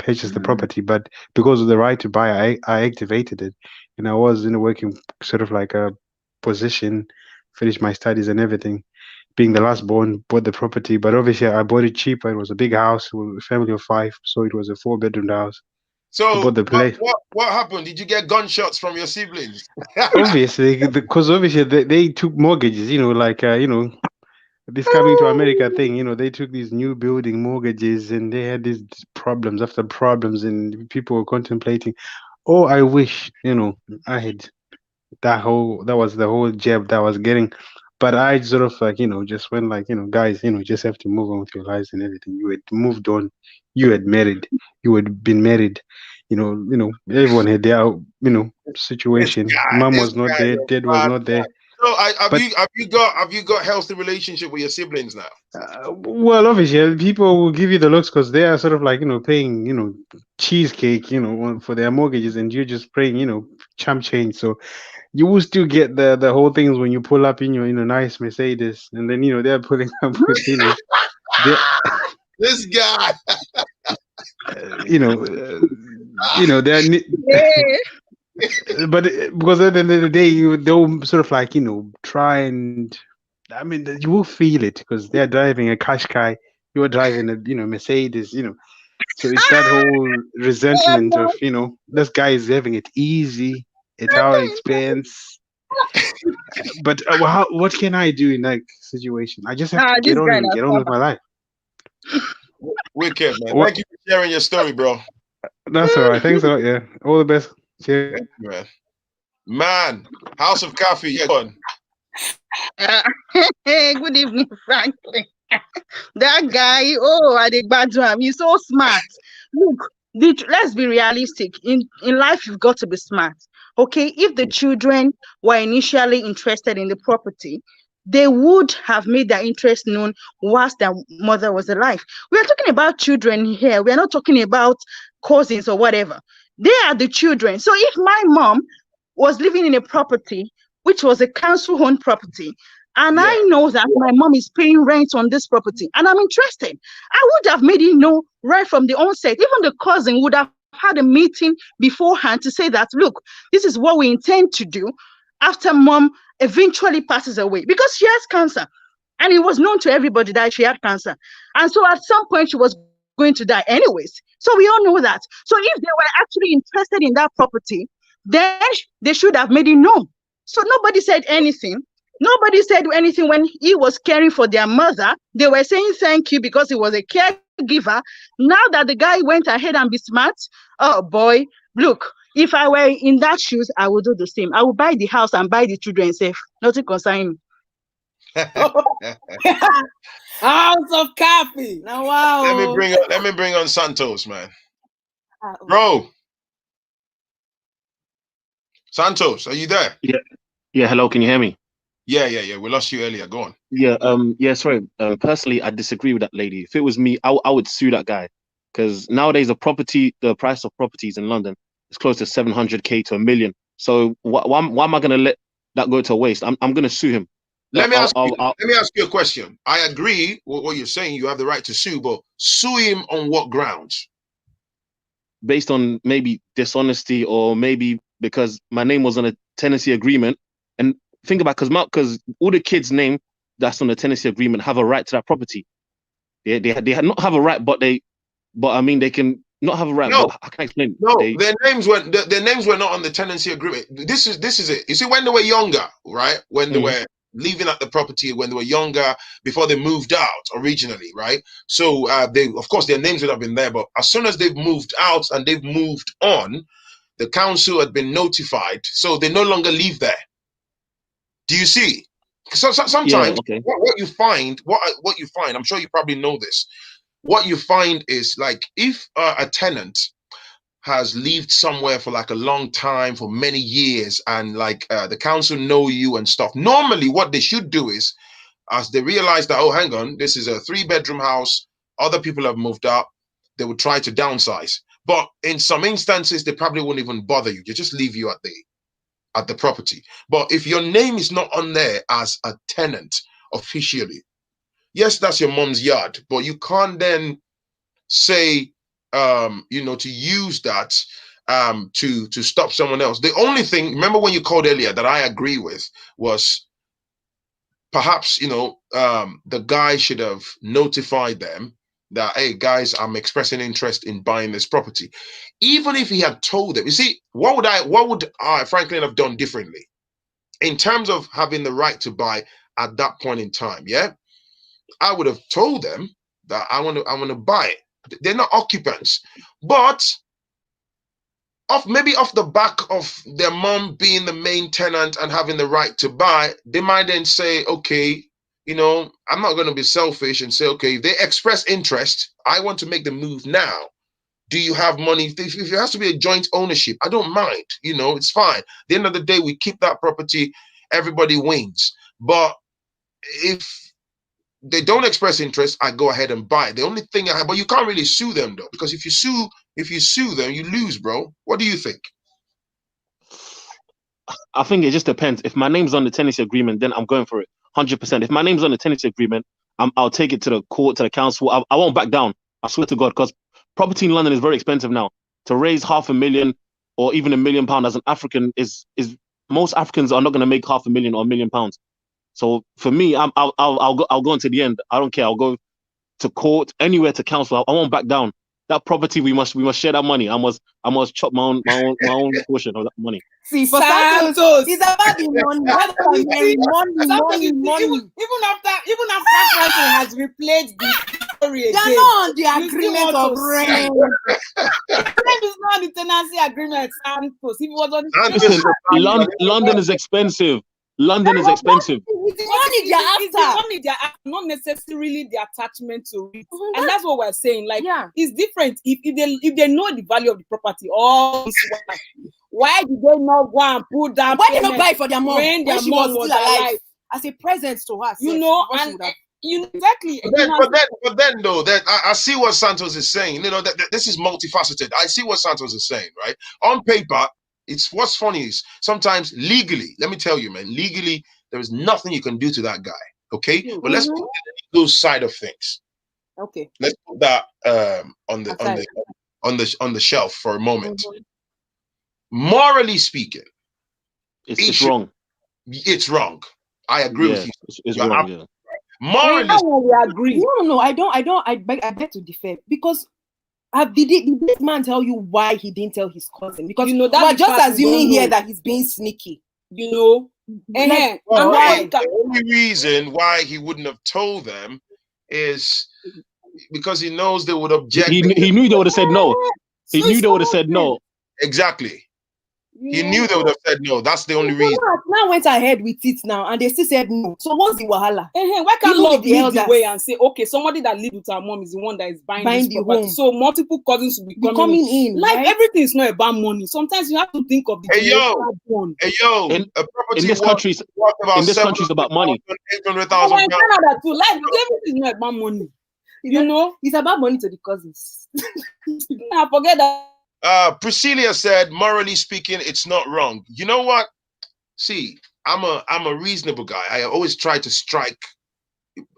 purchase the property, but because of the right to buy, I activated it, and I was in a working sort of like a position, finished my studies and everything. Being the last born, bought the property, but obviously I bought it cheaper. It was a big house with a family of 5, so it was a 4-bedroom house. I So bought the place. what happened? Did you get gunshots from your siblings? Obviously, because obviously they took mortgages, like this coming to America thing, they took these new building mortgages and they had these problems after problems, and people were contemplating, oh, I wish, I had that was the whole jab that I was getting. But I sort of like, just went like, guys, just have to move on with your lives and everything. You had moved on, you had married, you had been married, everyone had their, situation. Mom This was not guy is there, a dad was bad not there. So But have you got healthy relationship with your siblings now? well, obviously, people will give you the looks because they are sort of like, paying, cheesecake, for their mortgages, and you're just paying, chump change. So you will still get the whole things when you pull up in your nice Mercedes, and then they're pulling up with they This guy. you know they're Yeah. but because at the end of the day they'll sort of like try and I mean you will feel it because they're driving a Qashqai, you're driving a Mercedes, so it's that whole resentment of this guy is having it easy at our expense. But what can I do in that situation? I just have to get This on guy and na get on with my life. Wicked, man. What? Thank you for sharing your story, bro. That's all right. Thanks a lot. Yeah. All the best. Cheers. Thank you, man. Man, House of Coffee. Yeah, go on. Hey, good evening, Franklin. That guy, oh, I did bad to him. He's so smart. Look, let's be realistic. In life, you've got to be smart. Okay, if the children were initially interested in the property, they would have made their interest known whilst their mother was alive. We are talking about children here. We are not talking about cousins or whatever. They are the children. So if my mom was living in a property which was a council-owned property, and I know that my mom is paying rent on this property, and I'm interested, I would have made it know right from the onset. Even the cousin would have had a meeting beforehand to say that, look, this is what we intend to do after mom eventually passes away, because she has cancer. And it was known to everybody that she had cancer. And so at some point she was going to die anyways. So we all know that. So if they were actually interested in that property, then they should have made it known. So nobody said anything. Nobody said anything when he was caring for their mother. They were saying thank you because he was a caregiver. Now that the guy went ahead and be smart, oh boy, look, if I were in that shoes, I would do the same. I would buy the house and buy the children safe. Nothing concerning me. House of Coffee. Now, wow. Let me bring on Santos, man. Bro. Santos, are you there? Yeah. Hello, can you hear me? Yeah. We lost you earlier. Go on. Yeah. Sorry. Personally, I disagree with that lady. If it was me, I would sue that guy, because nowadays the price of properties in London is close to 700K to $1 million. So why am I gonna let that go to waste? I'm gonna sue him. Let me ask you a question. I agree with what you're saying. You have the right to sue, but sue him on what grounds? Based on maybe dishonesty, or maybe because my name was on a tenancy agreement. And think about because all the kids' name that's on the tenancy agreement have a right to that property. They had not have a right, but I mean they can not have a right. No, but I can't explain. No, their names were not on the tenancy agreement. This is it. You see, when they were younger, right? When they were living at the property, when they were younger, before they moved out originally, right? So they, of course, their names would have been there, but as soon as they've moved out and they've moved on, the council had been notified, so they no longer live there. Do you see? So sometimes what you find, I'm sure you probably know this. What you find is, like, if a tenant has lived somewhere for like a long time, for many years, and like the council know you and stuff, normally what they should do is, as they realize that, oh, hang on, this is a 3-bedroom house, other people have moved out, they would try to downsize. But in some instances, they probably won't even bother you. They just leave you at the property. But if your name is not on there as a tenant officially, yes, that's your mom's yard, but you can't then say you know, to use that to stop someone else. The only thing, remember when you called earlier, that I agree with was perhaps, you know, the guy should have notified them that, hey guys, I'm expressing interest in buying this property. Even if he had told them, you see, what would I Phrankleen have done differently in terms of having the right to buy at that point in time? Yeah, I would have told them that I want to buy it. They're not occupants, but maybe off the back of their mom being the main tenant and having the right to buy, they might then say, okay, you know, I'm not going to be selfish and say, okay, if they express interest, I want to make the move now. Do you have money? If it has to be a joint ownership, I don't mind. You know, it's fine. At the end of the day, we keep that property, everybody wins. But if they don't express interest, I go ahead and buy it. The only thing I have, but you can't really sue them though, because if you sue them, you lose, bro. What do you think? I think it just depends. If my name's on the tenancy agreement, then I'm going for it 100%. If my name's on the tenancy agreement, I'll take it to the court, to the council. I won't back down. I swear to God, because property in London is very expensive now. To raise £500,000 or even £1 million as an African is most Africans are not going to make £500,000 or £1 million. So for me, I'll go into the end. I don't care. I'll go to court, anywhere, to council. I won't back down. That property, we must share that money. I must chop my own portion of that money. See, for Santos, it's about the money. That's what I mean. Money. Even after Phrankleen has replayed the story again, they're not on the agreement of rent. It's not on the tenancy agreement, Santos. If it was on the London is expensive. London is expensive. It's the money they're after. Money they're after, not necessarily the attachment to it. And that's what we're saying. Like, it's different. If they know the value of the property, why did they not go and put that? Why did they not buy for their mom when she was still alive? As a present to her, you know, and exactly. But then though, that I see what Santos is saying. You know, that this is multifaceted. I see what Santos is saying, right? On paper, it's what's funny is sometimes legally, let me tell you, man, legally, there is nothing you can do to that guy. Okay. But let's put the legal side of things. Okay. Let's put that on the shelf for a moment. Morally speaking, it's wrong. It's wrong. I agree with you. It's wrong. Yeah. Morally, we agree. No, I beg to differ, because did this man tell you why he didn't tell his cousin? Because you know that we're just assuming here that he's being sneaky. You know, like, the only reason why he wouldn't have told them is because he knows they would object. He knew they would have said no. He knew they would have said no. Exactly. He knew they would have said no. That's the only reason. Now went ahead with it now, and they still said no. So what's the wahala? Why can't love lead the way and say, okay, somebody that lives with her mom is the one that is buying this property. Home. So multiple cousins will be coming in. Like, right? Everything is not about money. Sometimes you have to think of the in this country, it's about money. $800,000. Like, everything is not about money. You know, it's about money to the cousins. I forget that. Priscilla said, morally speaking, it's not wrong. You know what? See, I'm a reasonable guy. I always try to strike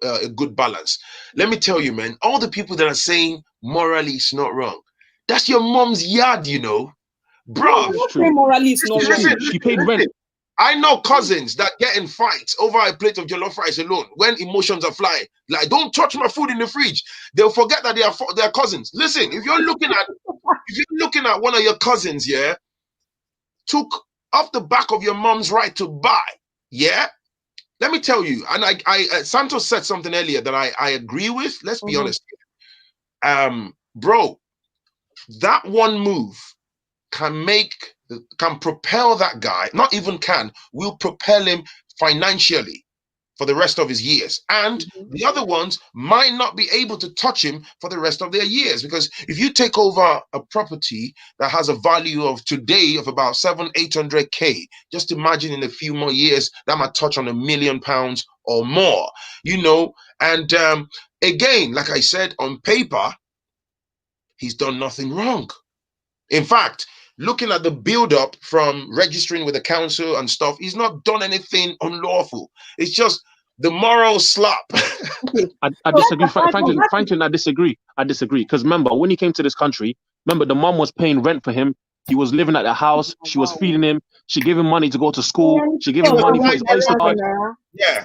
a good balance. Let me tell you, man, all the people that are saying morally it's not wrong, that's your mom's yard, you know. Bro, morally it's not wrong. She paid rent. I know cousins that get in fights over a plate of jollof rice alone when emotions are flying. Like, don't touch my food in the fridge. They'll forget that they are cousins. Listen, if you're looking at one of your cousins, yeah, took off the back of your mom's right to buy, yeah. Let me tell you, and I Santos said something earlier that I agree with. Let's be honest, bro. That one move can propel that guy, not even will propel him financially for the rest of his years. And the other ones might not be able to touch him for the rest of their years. Because if you take over a property that has a value of today of about 700-800K, just imagine in a few more years, that might touch on £1 million or more, you know. And again, like I said, on paper, he's done nothing wrong. In fact, looking at the build-up from registering with the council and stuff, he's not done anything unlawful. It's just the moral slap. I disagree, Franklin. I disagree. Because remember, when he came to this country, remember the mom was paying rent for him. He was living at the house. She was feeding him. She gave him money to go to school. She gave him money for his Oyster card. Yeah.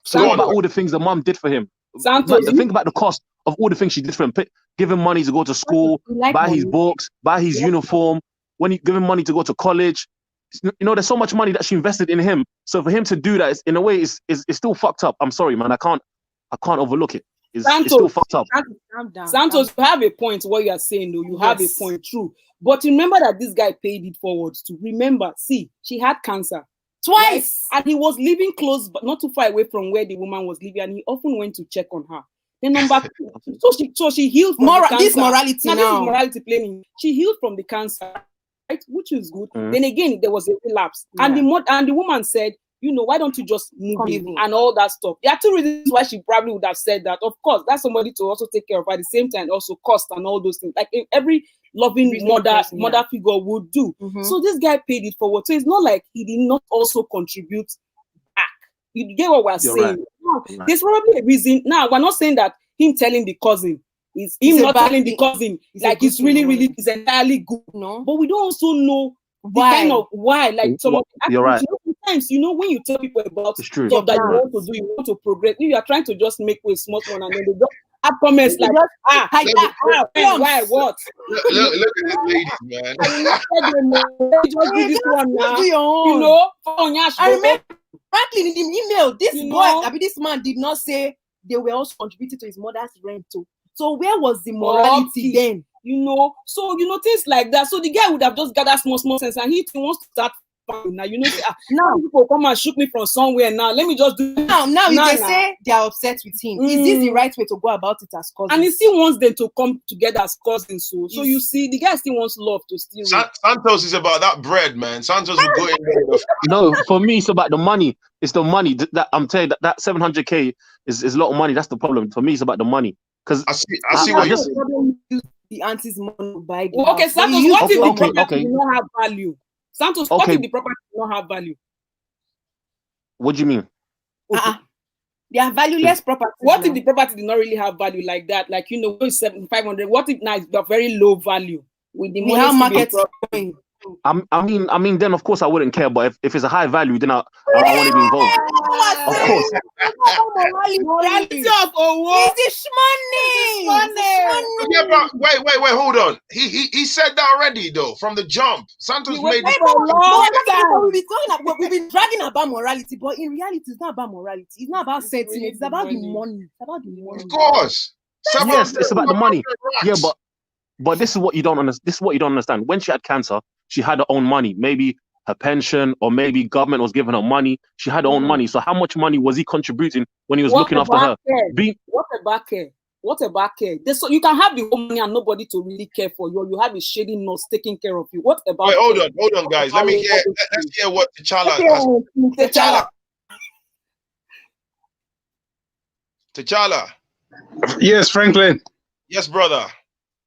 Think about all the things the mom did for him. Santos, Think about the cost of all the things she did for him. Give him money to go to school, buy his books, buy his uniform. When you give him money to go to college, you know, there's so much money that she invested in him. So for him to do that, in a way, it's still fucked up. I'm sorry, man. I can't overlook it. It's still fucked up. Santos, you have a point. What you are saying, though, you have a point. True, but remember that this guy paid it forward too. Remember, see, she had cancer twice, right? And he was living close, but not too far away from where the woman was living, and he often went to check on her. Then number two, so she healed from the cancer. This morality now. This is morality playing. She healed from the cancer, right? Which is good. Then again, there was a relapse, and the woman said, you know, why don't you just move in and all that stuff? There are two reasons why she probably would have said that. Of course, that's somebody to also take care of, at the same time, also cost and all those things. Like every loving mother figure would do. So this guy paid it forward. So it's not like he did not also contribute back. You get what we're saying? Right. No, there's probably a reason. Now, we're not saying that him telling the cousin is him not telling the cousin like it's really, really is entirely good. No, but we don't also know the kind of why. Like some of the you're right. Sometimes, you know, when you tell people about stuff that you want to do, you want to progress, you are trying to just make a small one, and then they just have comments like, why, what? Look at this lady, man. Just do this one now. You know, I remember, Phrankleen, in the email, this man did not say they were also contributing to his mother's rent too. So where was the morality then? You know, so you know things like that. So the guy would have just gathered small sense, and he wants to start. Now you know, now people come and shoot me from somewhere. Now let me just do now. If they say they are upset with him, is this the right way to go about it as cousins? And he still wants them to come together as cousins. So you see, the guy still wants love to steal. Santos is about that bread, man. Santos will go in there. No, for me, it's about the money. It's the money that I'm telling you, that 700K is a lot of money. That's the problem. For me, it's about the money. Because I see what you're the auntie's money to buy. Okay, Santos, what if the property does not have value? Santos, what if the property does not have value? What do you mean? They are valueless property. What if the property did not really have value like that? Like, you know, 7,500. What if now it's a very low value with the money market going? I mean, then of course I wouldn't care. But if it's a high value, then I want to be involved. Of course. Morality of it's money. Yeah, but wait, hold on. He said that already though from the jump. Santos made we've been dragging about morality, but in reality, it's not about morality. It's not about sentiment. It's about the money. It's about the money. Of course. Yes, it's about the money. Yeah, but this is what you don't understand. This is what you don't understand. When she had cancer, she had her own money. Maybe her pension, or maybe government was giving her money. She had her own money. So how much money was he contributing when he was looking after her? What about care? What about care? So you can have the whole money and nobody to really care for you. You have a shady nurse taking care of you. What about? Wait, hold on, guys. Let's hear what T'Challa. T'Challa. Yes, Phrankleen. Yes, brother.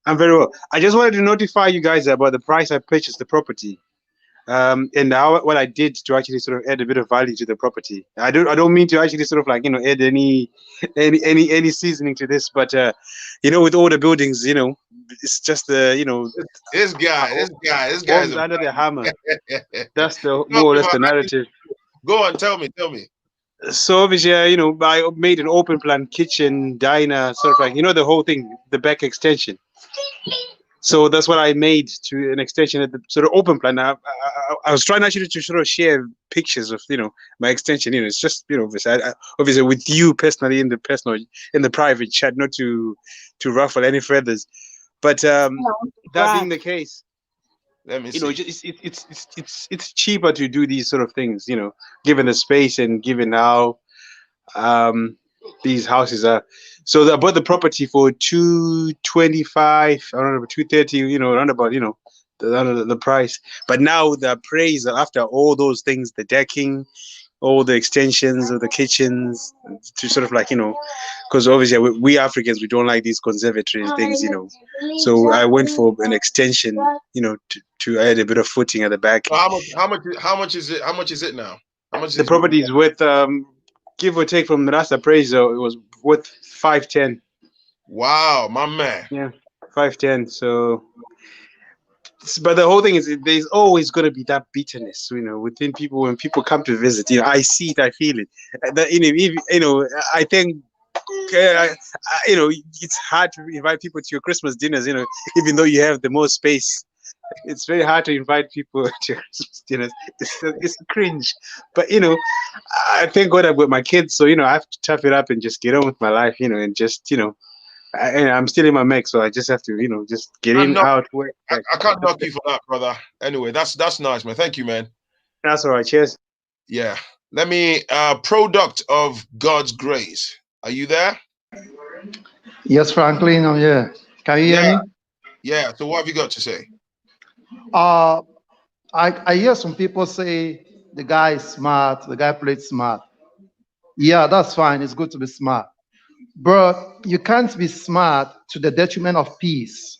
I'm very well. I just wanted to notify you guys about the price I purchased the property, and what I did to actually sort of add a bit of value to the property. I don't mean to actually sort of like, you know, add any seasoning to this, but you know, with all the buildings, you know, it's just you know, this guy's under the hammer. That's the more or less the narrative. Go on, tell me. So obviously, you know, I made an open plan kitchen, diner, sort of like, you know, the whole thing, the back extension. So that's what I made to an extension at the sort of open plan. I was trying actually to sort of share pictures of, you know, my extension. You know, it's just, you know, obviously with you personally in the private chat, not to ruffle any feathers. But that being the case, let me see. You know, it's cheaper to do these sort of things, you know, given the space and given how these houses are. So I bought the property for $225, around $230, you know, around about, you know, the price. But now the appraisal, after all those things, the decking, all the extensions of the kitchens, to sort of like, you know, because obviously we Africans, we don't like these conservatory things, you know. So I went for an extension, you know, to add a bit of footing at the back. How much is it? How much is it now? How much is the property is worth give or take from the last appraisal, it was worth 510. Wow, my man. Yeah, 510. So, but the whole thing is, there's always going to be that bitterness, within people when people come to visit. I see it, I feel it. That, I think. It's hard to invite people to your Christmas dinners. Even though you have the most space, it's very hard to invite people to your Christmas dinners. It's cringe, but I thank God I've got my kids, so I have to tough it up and just get on with my life, and just I'm still in my mix, so I just have to just get in, out, work. I can't knock you for that, brother. Anyway, that's nice, man. Thank you, man. That's all right. Cheers. Yeah. Let me product of God's grace. Are you there? Yes, Phrankleen, I'm here. Can you hear me? Yeah. So what have you got to say? I hear some people say the guy is smart, the guy played smart. Yeah, that's fine. It's good to be smart. But you can't be smart to the detriment of peace.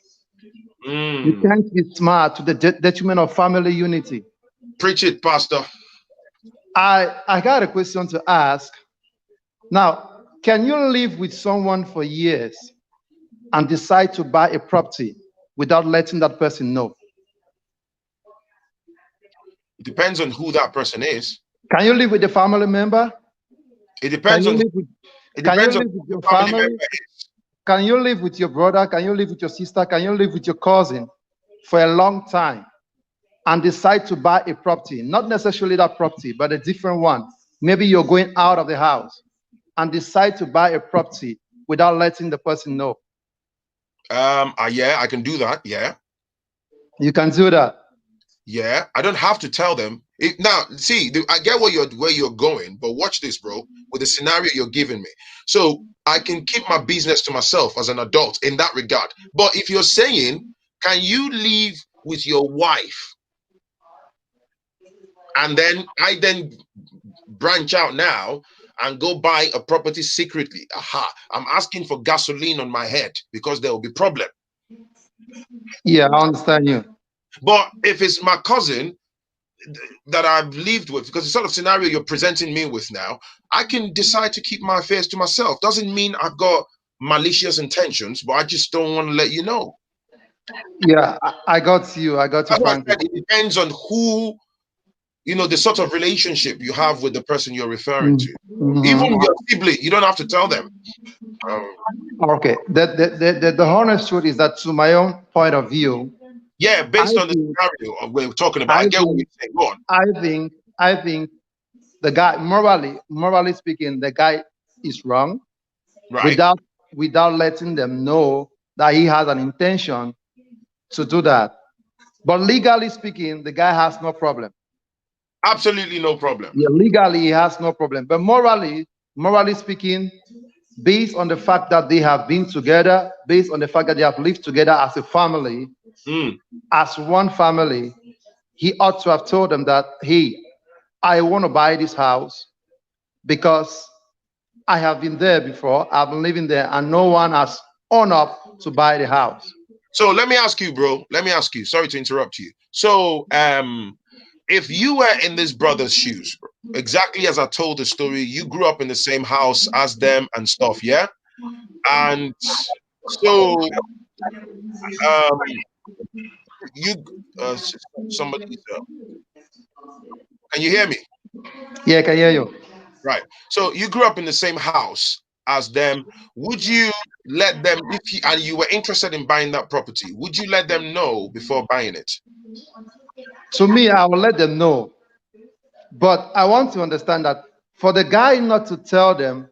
You can't be smart to the detriment of family unity. Preach it, Pastor. I got a question to ask. Now, can you live with someone for years and decide to buy a property without letting that person know? It depends on who that person is. Can you live with a family member? It depends on. Can you live with your family? Can you live with your brother? Can you live with your sister? Can you live with your cousin for a long time and decide to buy a property? Not necessarily that property, but a different one. Maybe you're going out of the house and decide to buy a property without letting the person know. Yeah, I can do that. Yeah. You can do that. Yeah, I don't have to tell them. Now, see, I get where you're going, but watch this, bro. With the scenario you're giving me, so I can keep my business to myself as an adult in that regard. But if you're saying, can you live with your wife, and then I branch out now and go buy a property secretly? I'm asking for gasoline on my head because there will be problem. Yeah, I understand you. But if it's my cousin that I've lived with, because the sort of scenario you're presenting me with now, I can decide to keep my affairs to myself. Doesn't mean I've got malicious intentions, but I just don't want to let you know. Yeah, I got you. I got you, Frank. It depends on who, the sort of relationship you have with the person you're referring to. Even your sibling, you don't have to tell them. Okay. The honest truth is that, to my own point of view, yeah, based on the scenario we're talking about, I get what you're saying. Go on. I think the guy, morally speaking, the guy is wrong, right? Without letting them know that he has an intention to do that. But legally speaking, the guy has no problem. Absolutely no problem. Yeah, legally he has no problem. But morally speaking, based on the fact that they have been together, based on the fact that they have lived together as a family, as one family, he ought to have told them that, hey, I want to buy this house because I have been there before, I've been living there, and no one has owned up to buy the house. So let me ask you, bro. Sorry to interrupt you. So if you were in this brother's shoes, exactly as I told the story, you grew up in the same house as them and stuff, yeah? And so somebody, can you hear me? Yeah, I can hear you. Right. So you grew up in the same house as them. Would you let them, and you were interested in buying that property, would you let them know before buying it? To me, I will let them know. But I want to understand that for the guy not to tell them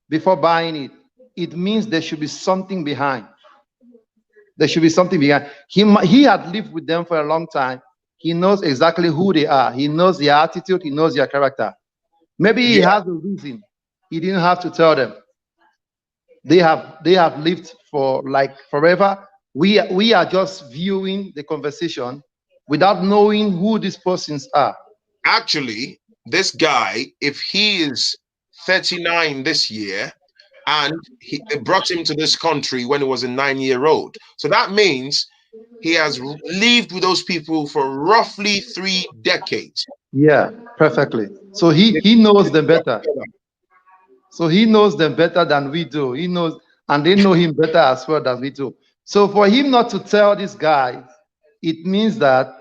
before buying it, it means there should be something behind. There should be something behind. He had lived with them for a long time. He knows exactly who they are. He knows their attitude. He knows their character. Maybe he has a reason. He didn't have to tell them. They have lived for like forever. We are just viewing the conversation without knowing who these persons are. Actually, this guy, if he is 39 this year, and they brought him to this country when he was a 9-year-old. So that means he has lived with those people for roughly 3 decades. Yeah, perfectly. So he knows them better. So he knows them better than we do. He knows, and they know him better as well than we do. So for him not to tell this guy, it means that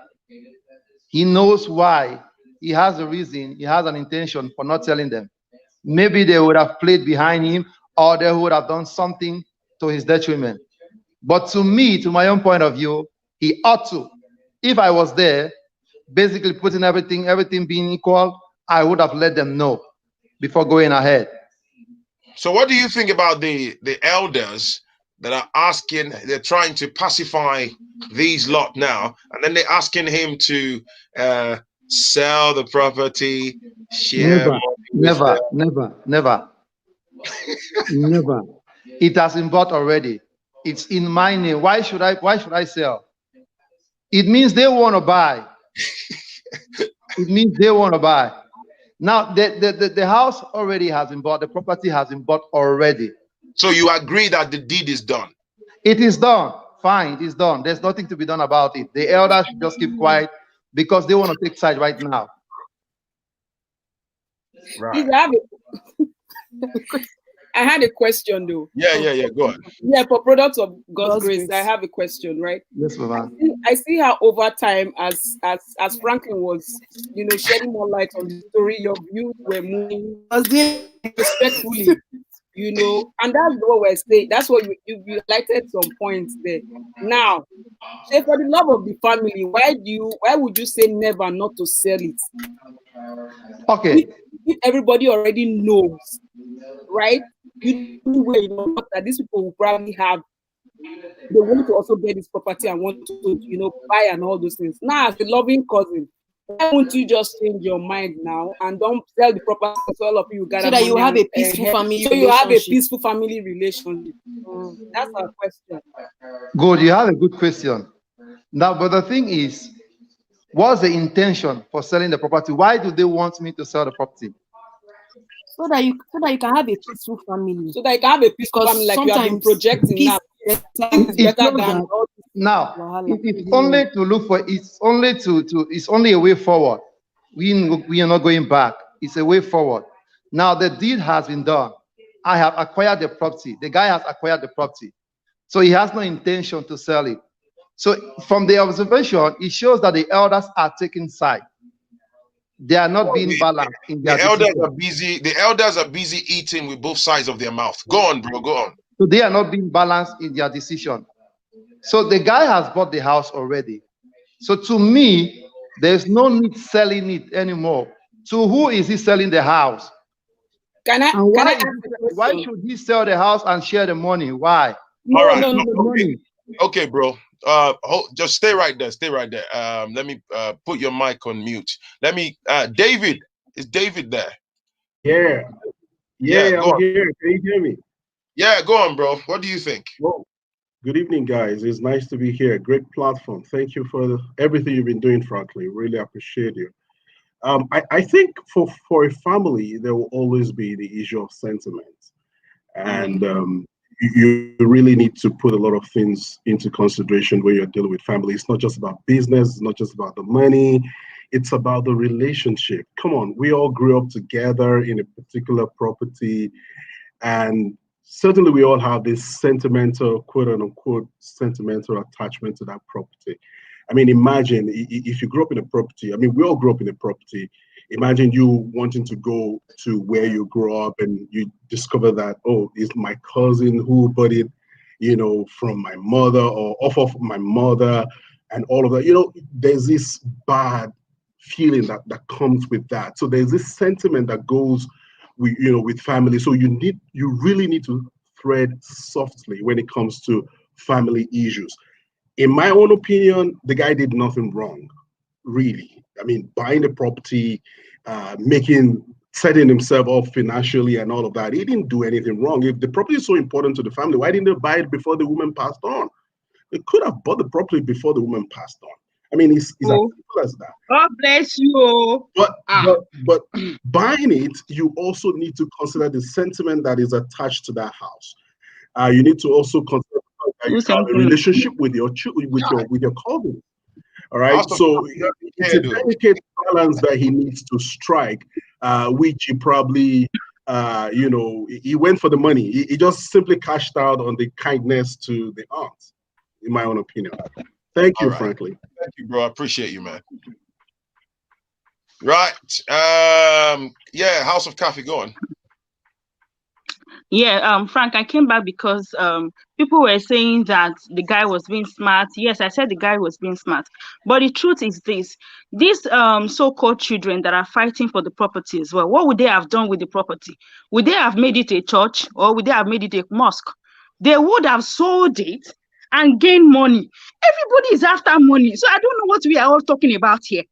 he knows why. He has a reason, he has an intention for not telling them. Maybe they would have played behind him, or they would have done something to his detriment. But to me, to my own point of view, he ought to. If I was there, basically putting everything being equal, I would have let them know before going ahead. So what do you think about the elders that are asking, they're trying to pacify these lot now, and then they're asking him to sell the property, share money with them? Never. Never. It has been bought already. It's in my name. Why should I sell? It means they want to buy. It means they want to buy. Now the house already has been bought, the property has been bought already. So you agree that the deed is done? It is done. Fine, it is done. There's nothing to be done about it. The elders should just keep quiet because they want to take side right now. Right. I had a question though. Yeah. Go on. Yeah, for products of God's grace, I have a question, right? Yes, Mama. I see how over time, as Phrankleen was, shedding more light on the story, your views were moving respectfully, and that's what we're saying. That's what you highlighted some points there. Now, say for the love of the family, why would you say never not to sell it? Okay. If everybody already knows, right? You know that these people will probably have, they want to also get this property and want to, buy and all those things. Now, as a loving cousin, why won't you just change your mind now and don't sell the property so all of you gather so that you have a peaceful family so you have a peaceful family relationship? That's our question. Good, you have a good question. Now, but the thing is, what's the intention for selling the property? Why do they want me to sell the property? So that you can have a peaceful family. So that you can have a peaceful family, like you have been projecting now. Now, it's only to look for. It's only a way forward. We are not going back. It's a way forward. Now the deed has been done. I have acquired the property. The guy has acquired the property, so he has no intention to sell it. So from the observation, it shows that the elders are taking side. They are not being balanced in their elders are busy. The elders are busy eating with both sides of their mouth. Go on, bro. Go on. So they are not being balanced in their decision. So the guy has bought the house already. So to me, there's no need selling it anymore. To who is he selling the house? Why should he sell the house and share the money? Why? All right. Okay, bro. Just stay right there. Stay right there. Let me put your mic on mute. Let me. David, is David there? Yeah, I'm here. Can you hear me? Yeah, go on, bro. What do you think? Well, good evening, guys. It's nice to be here. Great platform. Thank you for everything you've been doing, Phrankleen. Really appreciate you. I think for a family, there will always be the issue of sentiment, and you really need to put a lot of things into consideration when you're dealing with family. It's not just about business. It's not just about the money. It's about the relationship. Come on, we all grew up together in a particular property, and certainly we all have this sentimental, quote unquote, sentimental attachment to that property. I mean, imagine if you grew up in a property. I mean, we all grew up in a property. Imagine you wanting to go to where you grew up and you discover that, oh, it's my cousin who bought it, from my mother or off of my mother and all of that. There's this bad feeling that comes with that. So there's this sentiment that goes with family. So you really need to thread softly when it comes to family issues. In my own opinion, the guy did nothing wrong, really. I mean, buying the property, setting himself up financially and all of that, he didn't do anything wrong. If the property is so important to the family, why didn't they buy it before the woman passed on? They could have bought the property before the woman passed on. I mean, it's as simple as that. God bless you. But buying it, you also need to consider the sentiment that is attached to that house. You need to also consider that you have a relationship with your cousin. All right, so it's a delicate balance that he needs to strike, which he probably you know, he went for the money. He just simply cashed out on the kindness to the aunt, in my own opinion. Thank you, All right. Phrankleen. Thank you, bro. I appreciate you, man. Right. Yeah, House of Coffee, go on. Yeah, Frank, I came back because people were saying that the guy was being smart. Yes, I said the guy was being smart. But the truth is this: these so-called children that are fighting for the property as well, what would they have done with the property? Would they have made it a church, or would they have made it a mosque? They would have sold it and gained money. Everybody is after money. So I don't know what we are all talking about here.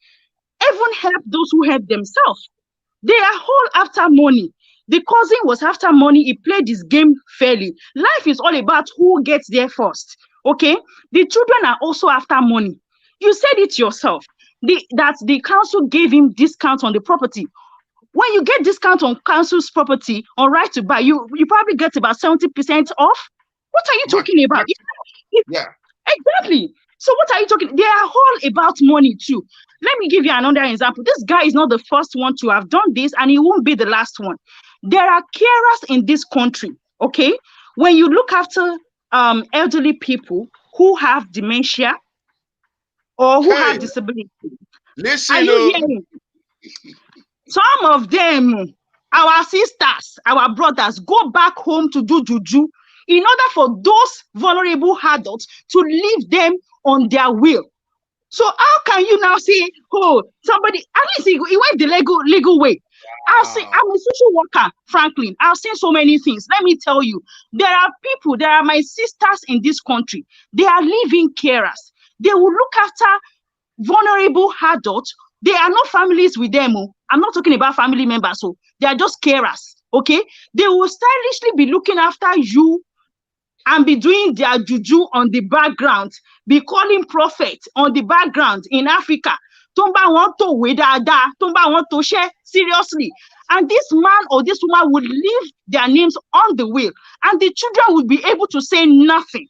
Heaven help those who help themselves. They are all after money. The cousin was after money. He played his game fairly. Life is all about who gets there first. Okay? The children are also after money. You said it yourself. That the council gave him discount on the property. When you get discount on council's property on right to buy, you probably get about 70% off. What are you talking about? Yeah. Exactly. So what are you talking? They are all about money too. Let me give you another example. This guy is not the first one to have done this, and he won't be the last one. There are carers in this country, okay? When you look after elderly people who have dementia or who have disability, listen, are you hearing? Some of them, our sisters, our brothers, go back home to do juju in order for those vulnerable adults to leave them on their will. So how can you now say, oh, somebody, at least he went the legal way. I'm a social worker, Phrankleen. I've seen so many things. Let me tell you, there are my sisters in this country. They are living carers. They will look after vulnerable adults. They are not families with them. I'm not talking about family members. So they are just carers. Okay. They will stylishly be looking after you and be doing their juju on the background, be calling prophet on the background in Africa. Tomba want to wedada, Tomba want to share seriously. And this man or this woman would leave their names on the will, and the children would be able to say nothing.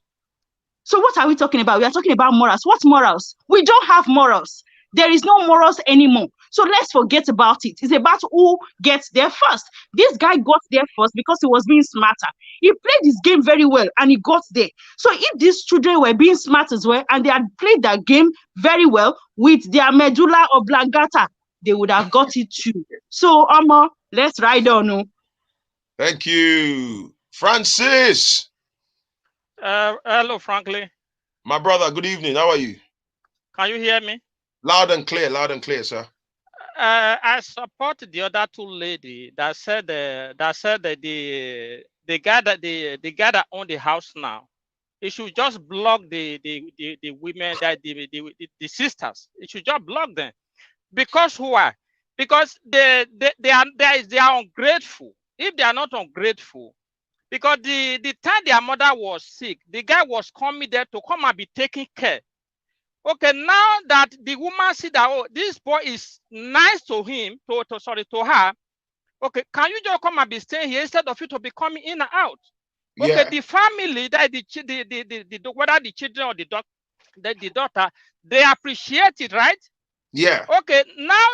So what are we talking about? We are talking about morals. What morals? We don't have morals. There is no morals anymore. So let's forget about it. It's about who gets there first. This guy got there first because he was being smarter. He played his game very well and he got there. So if these children were being smart as well and they had played their game very well with their medulla oblongata, they would have got it too. So let's ride on. Thank you. Francis. Hello, Phrankleen. My brother, good evening. How are you? Can you hear me? Loud and clear, sir. I support the other two lady that said that the guy that own the house now, he should just block the women, that the sisters. It should just block them. Because why? Because they are ungrateful. If they are not ungrateful, because the time their mother was sick, the guy was coming there to come and be taking care. Okay, now that the woman see that, oh, this boy is nice to him, to her. Okay, can you just come and be staying here instead of you to be coming in and out? Okay, yeah. The family, that whether the children or the daughter, they appreciate it, right? Yeah. Okay, now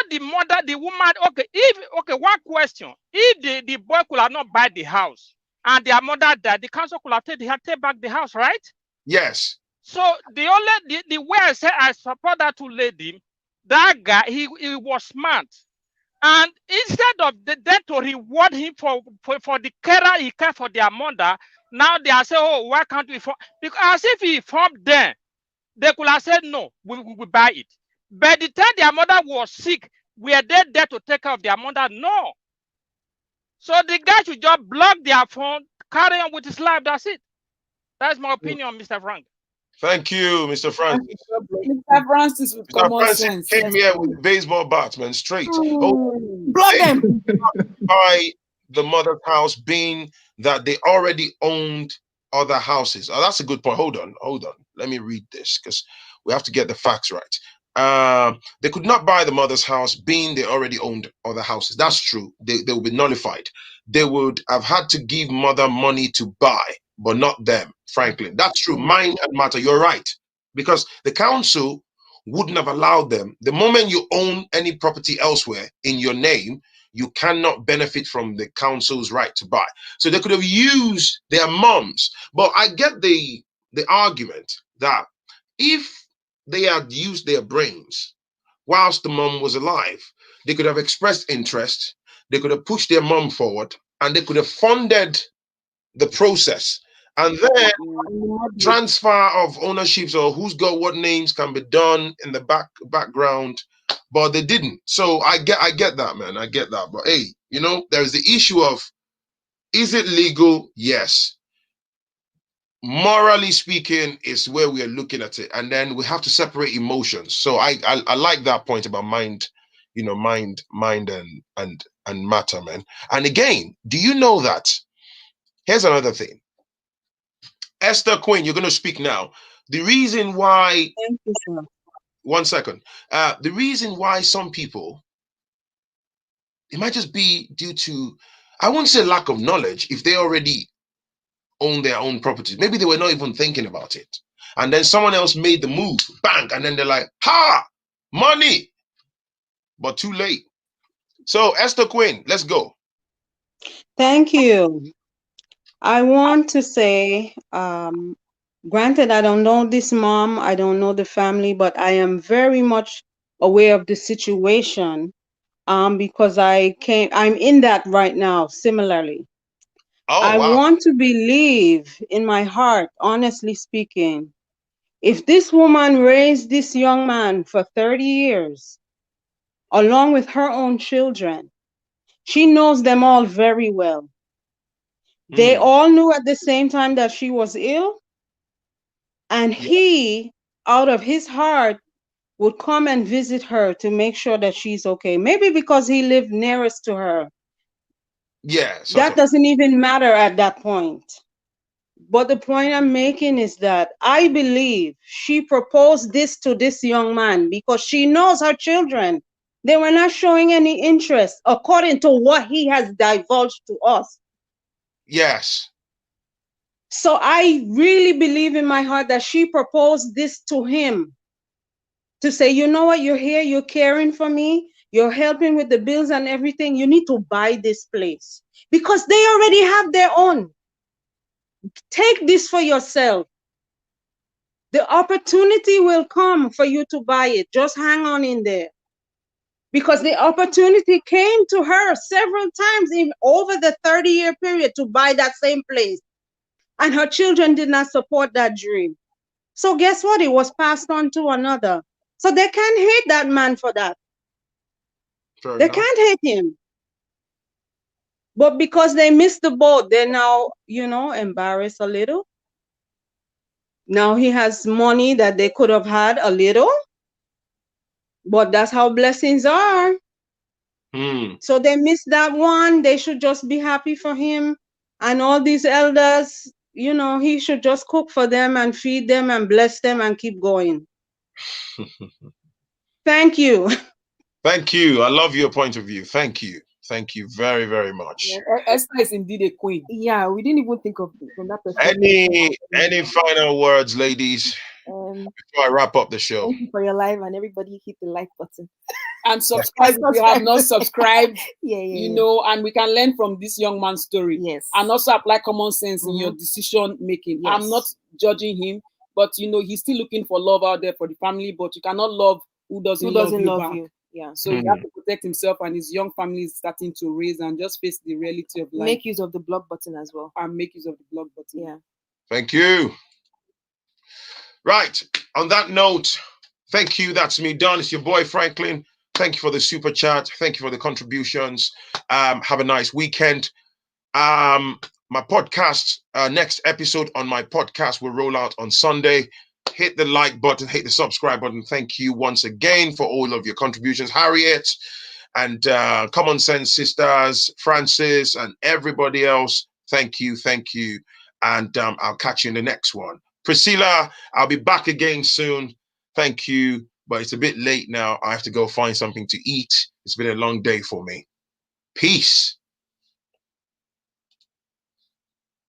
the mother, the woman. Okay, one question: if the boy could have not buy the house and their mother died, the council could have take back the house, right? Yes. So the way I say I support that two lady, that guy, he was smart, and instead of them to reward him for the care he cared for their mother, now they are saying, oh, why can't we? Because as if he informed them, they could have said no, we buy it. But the time their mother was sick, were they there to take care of their mother? No. So the guy should just block their phone, carry on with his life. That's it. That's my opinion, Mr. Frank. Thank you, Mr. Francis. Mr. Francis with common sense. Came here with baseball bats, man, straight. Block them. By the mother's house being that they already owned other houses. Oh, that's a good point. Hold on. Let me read this because we have to get the facts right. They could not buy the mother's house being they already owned other houses. That's true. They will be nullified. They would have had to give mother money to buy, but not them, Phrankleen. That's true. Mind and matter. You're right. Because the council wouldn't have allowed them. The moment you own any property elsewhere in your name, you cannot benefit from the council's right to buy. So they could have used their moms. But I get the argument that if they had used their brains whilst the mom was alive, they could have expressed interest, they could have pushed their mom forward, and they could have funded the process. And then transfer of ownerships or who's got what names can be done in the background, but they didn't. So I get that, man. I get that. But hey, you know, there's the issue of, is it legal? Yes. Morally speaking, is where we are looking at it, and then we have to separate emotions. So I like that point about mind, you know, mind and matter, man. And again, do you know that? Here's another thing. Esther Quinn, you're going to speak now. The reason why. Thank you, sir. 1 second. The reason why some people, it might just be due to, I won't say lack of knowledge, if they already own their own properties. Maybe they were not even thinking about it. And then someone else made the move, bang, and then they're like, ha, money, but too late. So Esther Quinn, let's go. Thank you. I want to say, granted, I don't know this mom, I don't know the family, but I am very much aware of the situation because I'm in that right now, similarly. Oh, I wow. want to believe in my heart, honestly speaking, if this woman raised this young man for 30 years, along with her own children, she knows them all very well. They all knew at the same time that she was ill, and he, out of his heart, would come and visit her to make sure that she's okay. Maybe because he lived nearest to her. Yeah. That doesn't even matter at that point. But the point I'm making is that I believe she proposed this to this young man because she knows her children. They were not showing any interest according to what he has divulged to us. Yes. So I really believe in my heart that she proposed this to him to say, you know what, you're here, you're caring for me, you're helping with the bills and everything. You need to buy this place because they already have their own. Take this for yourself. The opportunity will come for you to buy it. Just hang on in there. Because the opportunity came to her several times in over the 30-year period to buy that same place. And her children did not support that dream. So guess what? It was passed on to another. So they can't hate that man for that. They can't hate him. But because they missed the boat, they're now, you know, embarrassed a little. Now he has money that they could have had a little. But that's how blessings are. So they missed that one. They should just be happy for him. And all these elders, you know, he should just cook for them and feed them and bless them and keep going. Thank you. Thank you. I love your point of view. Thank you. Thank you very, very much. Yeah, Esther is indeed a queen. Yeah, we didn't even think of it from that perspective. Any final words, ladies, before I wrap up the show? Thank you for your live, and everybody hit the like button. And subscribe if you have not subscribed. You know, and we can learn from this young man's story. Yes. And also apply common sense in your decision making. Yes. I'm not judging him, but you know, he's still looking for love out there for the family, but you cannot love who doesn't love you back. Yeah. So he has to protect himself, and his young family is starting to raise and just face the reality of life. Make use of the block button as well. And make use of the block button. Yeah. Thank you. Right. On that note, thank you. That's me done. It's your boy Phrankleen. Thank you for the super chat. Thank you for the contributions. Have a nice weekend. My podcast, next episode on my podcast will roll out on Sunday. Hit the like button, hit the subscribe button. Thank you once again for all of your contributions, Harriet and Common Sense Sisters, Francis, and everybody else. Thank you. And I'll catch you in the next one. Priscilla, I'll be back again soon. Thank you. But it's a bit late now. I have to go find something to eat. It's been a long day for me. Peace.